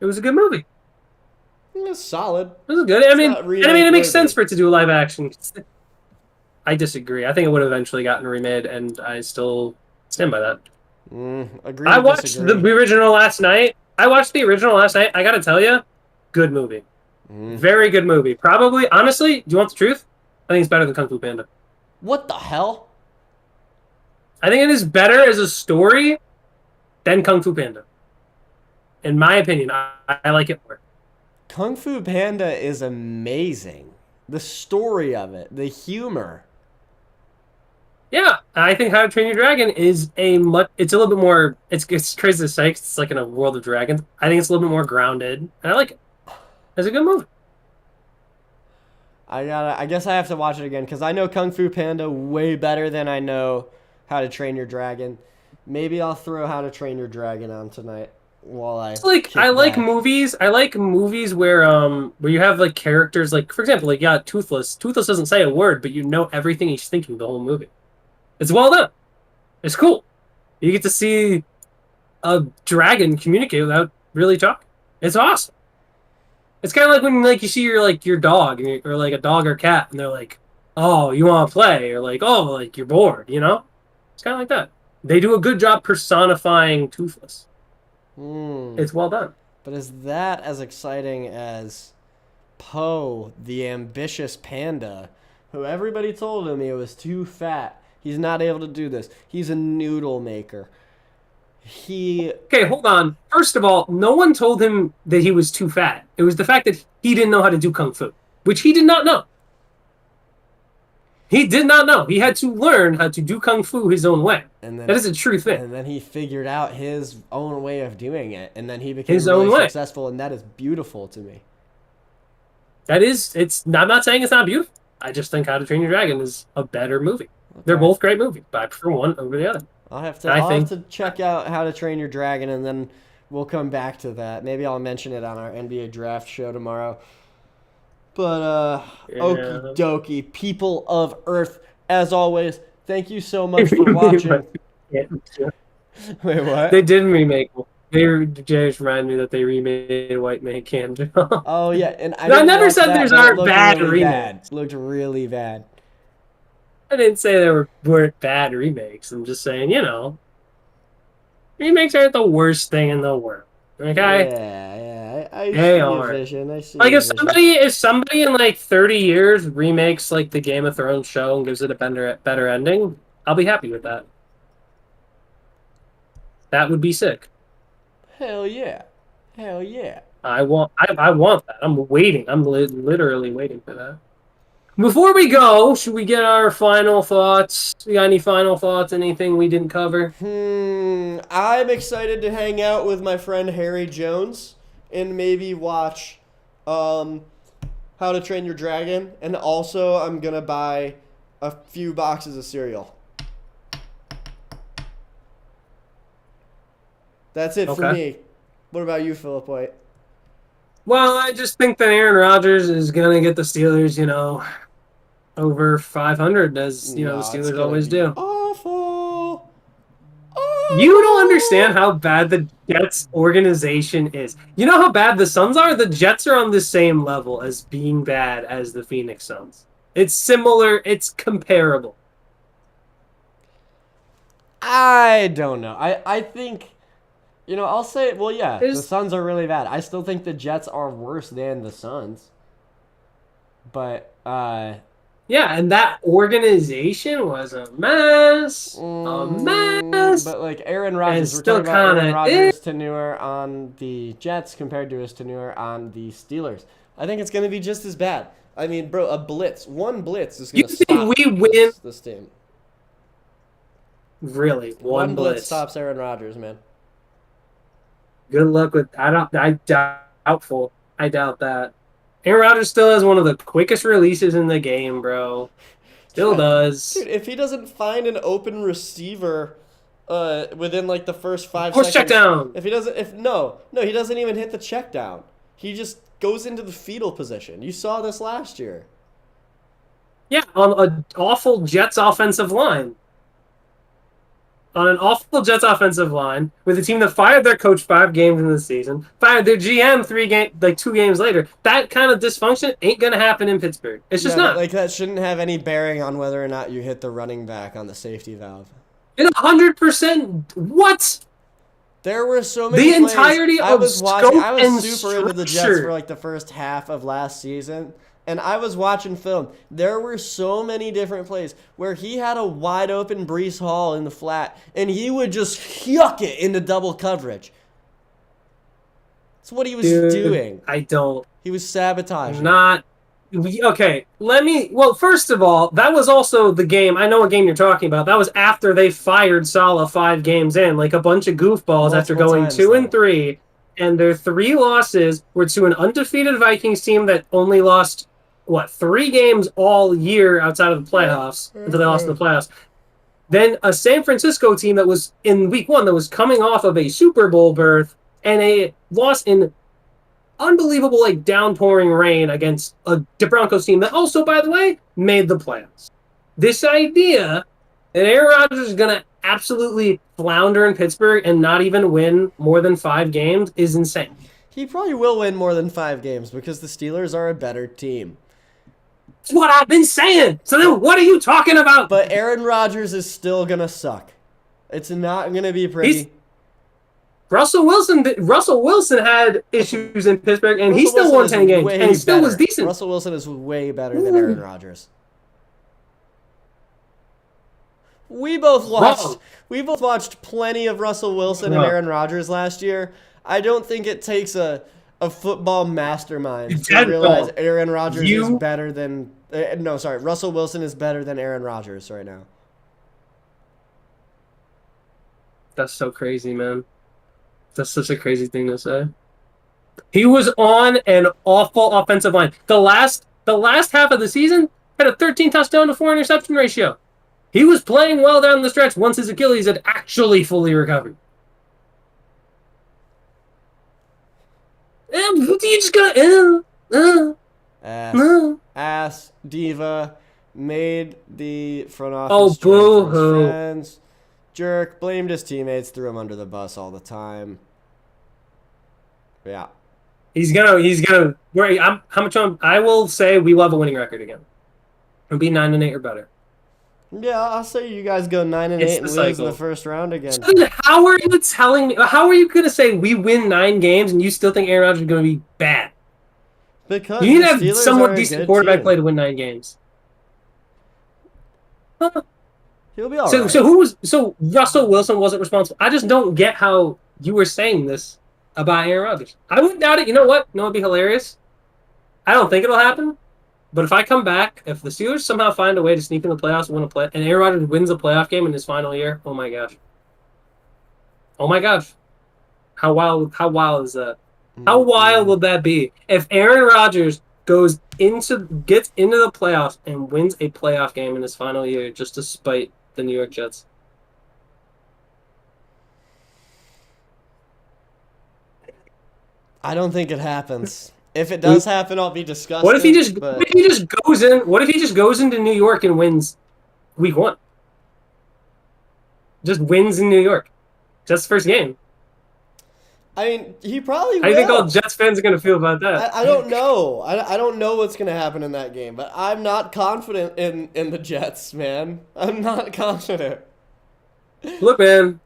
It was a good movie. It's solid. It was good. I mean, not it makes remake sense worthy. for it to do a live action. I disagree. I think it would have eventually gotten remade, and I still stand by that. Agree. I to watched disagree. the original last night. I gotta tell you, good movie. Very good movie. Probably, honestly, do you want the truth? I think it's better than Kung Fu Panda. What the hell? I think it is better as a story than Kung Fu Panda. In my opinion, I like it more. Kung Fu Panda is amazing. The story of it, the humor. Yeah, I think How to Train Your Dragon is it's a little bit more, it's crazy to say 'cause it's like in a world of dragons. I think it's a little bit more grounded, and I like it. It's a good movie. I guess I have to watch it again because I know Kung Fu Panda way better than I know How to Train Your Dragon. Maybe I'll throw How to Train Your Dragon on tonight while I. It's like kick I like back. movies. I like movies where you have like characters like, for example, like, yeah, Toothless. Toothless doesn't say a word, but you know everything he's thinking the whole movie. It's well done. It's cool. You get to see a dragon communicate without really talking. It's awesome. It's kind of like when like you see your dog or like a dog or cat, and they're like, "Oh, you want to play?" or like, "Oh, like you're bored," you know? It's kind of like that. They do a good job personifying Toothless. It's well done. But is that as exciting as Poe, the ambitious panda, who everybody told him he was too fat? He's not able to do this. He's a noodle maker. Okay, hold on. First of all, no one told him that he was too fat. It was the fact that he didn't know how to do kung fu, which he did not know. He did not know. He had to learn how to do kung fu his own way. And then, that is a true thing. And then he figured out his own way of doing it, and then he became His really own way. successful, and that is beautiful to me. I'm not saying it's not beautiful. I just think How to Train Your Dragon is a better movie. Okay. They're both great movies, but I prefer one over the other. I'll have to check out How to Train Your Dragon, and then we'll come back to that. Maybe I'll mention it on our NBA draft show tomorrow. But, okie dokie, people of Earth, as always, thank you so much for watching. Wait, what? They did remake. They just reminded me that they remade White Man Can't Jump. Oh, yeah, and I never said there's aren't bad remakes. It looked really bad. I didn't say there weren't bad remakes. I'm just saying, remakes aren't the worst thing in the world. Okay? Yeah, I see they your are. vision. I see. Like your if somebody in like 30 years remakes like the Game of Thrones show and gives it a better ending, I'll be happy with that. That would be sick. Hell yeah. Hell yeah. I want that. I'm waiting. I'm literally waiting for that. Before we go, should we get our final thoughts? You got any final thoughts? Anything we didn't cover? I'm excited to hang out with my friend Harry Jones and maybe watch How to Train Your Dragon. And also, I'm going to buy a few boxes of cereal. That's it for Okay. me. What about you, Philip White? Well, I just think that Aaron Rodgers is gonna get the Steelers, over 500, as the No, it's Steelers gonna always be do. awful. You don't understand Awful. how bad the Jets organization is. You know how bad the Suns are? The Jets are on the same level as being bad as the Phoenix Suns. It's similar. It's comparable. I don't know. I think, I'll say, well, yeah, the There's Suns are really bad. I still think the Jets are worse than the Suns. But, Yeah, and that organization was a mess. A mess. but like Aaron And Rodgers, we're still talking about Aaron kind of Rodgers' tenure on the Jets compared to his tenure on the Steelers. I think it's going to be just as bad. I mean, bro, one blitz is going You to think stop we win? this team. Really, One blitz blitz stops Aaron Rodgers, man. Good luck with. Doubtful. I doubt that. Aaron Rodgers still has one of the quickest releases in the game, bro. Still does. Dude, if he doesn't find an open receiver within like the first 5 Push seconds. check down. If he doesn't he doesn't even hit the check down. He just goes into the fetal position. You saw this last year. Yeah, on an awful Jets offensive line. On an awful Jets offensive line with a team that fired their coach 5 games in the season, fired their GM 2 games later. That kind of dysfunction ain't gonna happen in Pittsburgh. It's just not. Like that shouldn't have any bearing on whether or not you hit the running back on the safety valve. In 100%. What? There were so many The plays. entirety I of was scope I was and super into the Jets structure. for like the first half of last season. And I was watching film. There were so many different plays where he had a wide open Breece Hall in the flat, and he would just yuck it into double coverage. That's what he was doing. I don't. He was sabotaging. Not. Okay, well, first of all, that was also the game. I know what game you're talking about. That was after they fired Saleh 5 games in, like a bunch of goofballs after Multiple going times, 2-3. And their 3 losses were to an undefeated Vikings team that only lost, 3 games all year outside of the playoffs, until they lost in the playoffs. Then a San Francisco team that was in week 1 that was coming off of a Super Bowl berth and a loss in unbelievable downpouring rain against a Broncos team that also, by the way, made the playoffs. This idea that Aaron Rodgers is going to absolutely flounder in Pittsburgh and not even win more than 5 games is insane. He probably will win more than 5 games because the Steelers are a better team. That's what I've been saying. So then what are you talking about? But Aaron Rodgers is still going to suck. It's not going to be pretty. Russell Wilson had issues in Pittsburgh, and he Russell still Wilson won 10 is games, way and he still was better. decent. Russell Wilson is way better than Aaron Rodgers. We both watched plenty of Russell Wilson and Aaron Rodgers last year. I don't think it takes a football mastermind to realize Aaron Rodgers is better than Russell Wilson is better than Aaron Rodgers right now. That's so crazy, man. That's such a crazy thing to say. He was on an awful offensive line. The last half of the season had a 13 touchdown to 4 interception ratio. He was playing well down the stretch once his Achilles had actually fully recovered. You just gotta Ass diva made the front office friends. Jerk, blamed his teammates, threw him under the bus all the time. Yeah. He's gonna. I will say we will have a winning record again. It'll be 9-8 or better. Yeah, I'll say you guys go 9-8 and lose in the first round again. So then how are you telling me? How are you gonna say we win 9 games and you still think Aaron Rodgers is gonna be bad? Because you need to have somewhat decent quarterback play to win 9 games. He'll be all right. So Russell Wilson wasn't responsible. I just don't get how you were saying this about Aaron Rodgers. I wouldn't doubt it. You know what? You know what'd be hilarious? I don't think it'll happen. But if I come back, if the Steelers somehow find a way to sneak in the playoffs, and Aaron Rodgers wins a playoff game in his final year, oh my gosh. Oh my gosh. How wild is that? How wild would that be if Aaron Rodgers gets into the playoffs and wins a playoff game in his final year just to spite the New York Jets? I don't think it happens. If it does happen, I'll be disgusted. What if he just but... what if he just goes in? What if he just goes into New York and wins week 1? Just wins in New York. Just the first game. I mean, he probably will. How do you think all Jets fans are going to feel about that? I don't know. I don't know what's going to happen in that game, but I'm not confident in the Jets, man. I'm not confident. Look, man,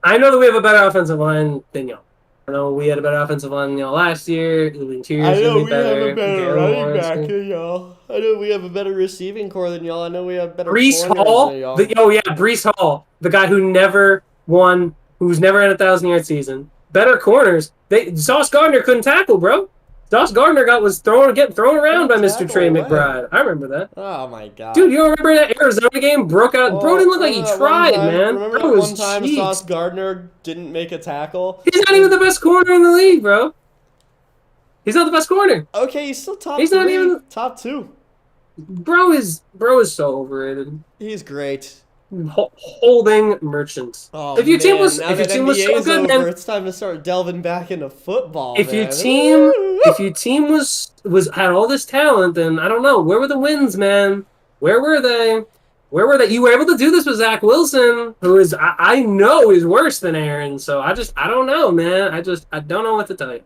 I know that we have a better offensive line than y'all. I know we had a better offensive line than y'all last year. The interior's going to be better. I know we have a better running back Lawrence. than y'all. I know we have a better receiving core than y'all. I know we have better Brees corners Hall. than y'all. Brees Hall, the guy who never won, who's never had a 1,000-yard season. Better corners. Sauce Gardner couldn't tackle, bro. Sauce Gardner getting thrown around by Mr. Trey McBride. I remember that. Oh my god, dude! You don't remember that Arizona game? Broke out. Bro didn't look like he tried, man. Remember that one time Sauce Gardner didn't make a tackle? He's not even the best corner in the league, bro. He's not the best corner. Okay, he's still top. He's three, not even top 2. Bro is so overrated. He's great. Holding merchants. Oh, if your team was so good, man, it's time to start delving back into football. If your team had all this talent, then I don't know, where were the wins, man? Where were they? You were able to do this with Zach Wilson, who is I know is worse than Aaron. So I don't know, man. I don't know what to tell you.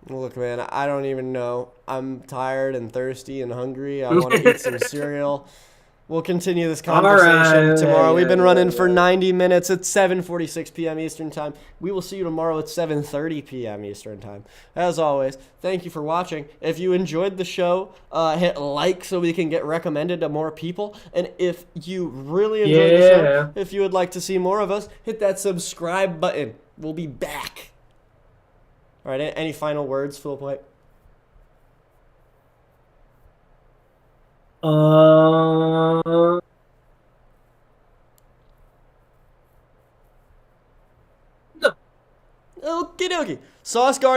Look, man, I don't even know. I'm tired and thirsty and hungry. I want to eat some cereal. We'll continue this conversation tomorrow. We've been running for 90 minutes. It's 7:46 p.m. Eastern Time. We will see you tomorrow at 7:30 p.m. Eastern Time. As always, thank you for watching. If you enjoyed the show, hit like so we can get recommended to more people. And if you really enjoyed the show, if you would like to see more of us, hit that subscribe button. We'll be back. All right, any final words, Philip White? No. Okie dokie. Sauce Gardner.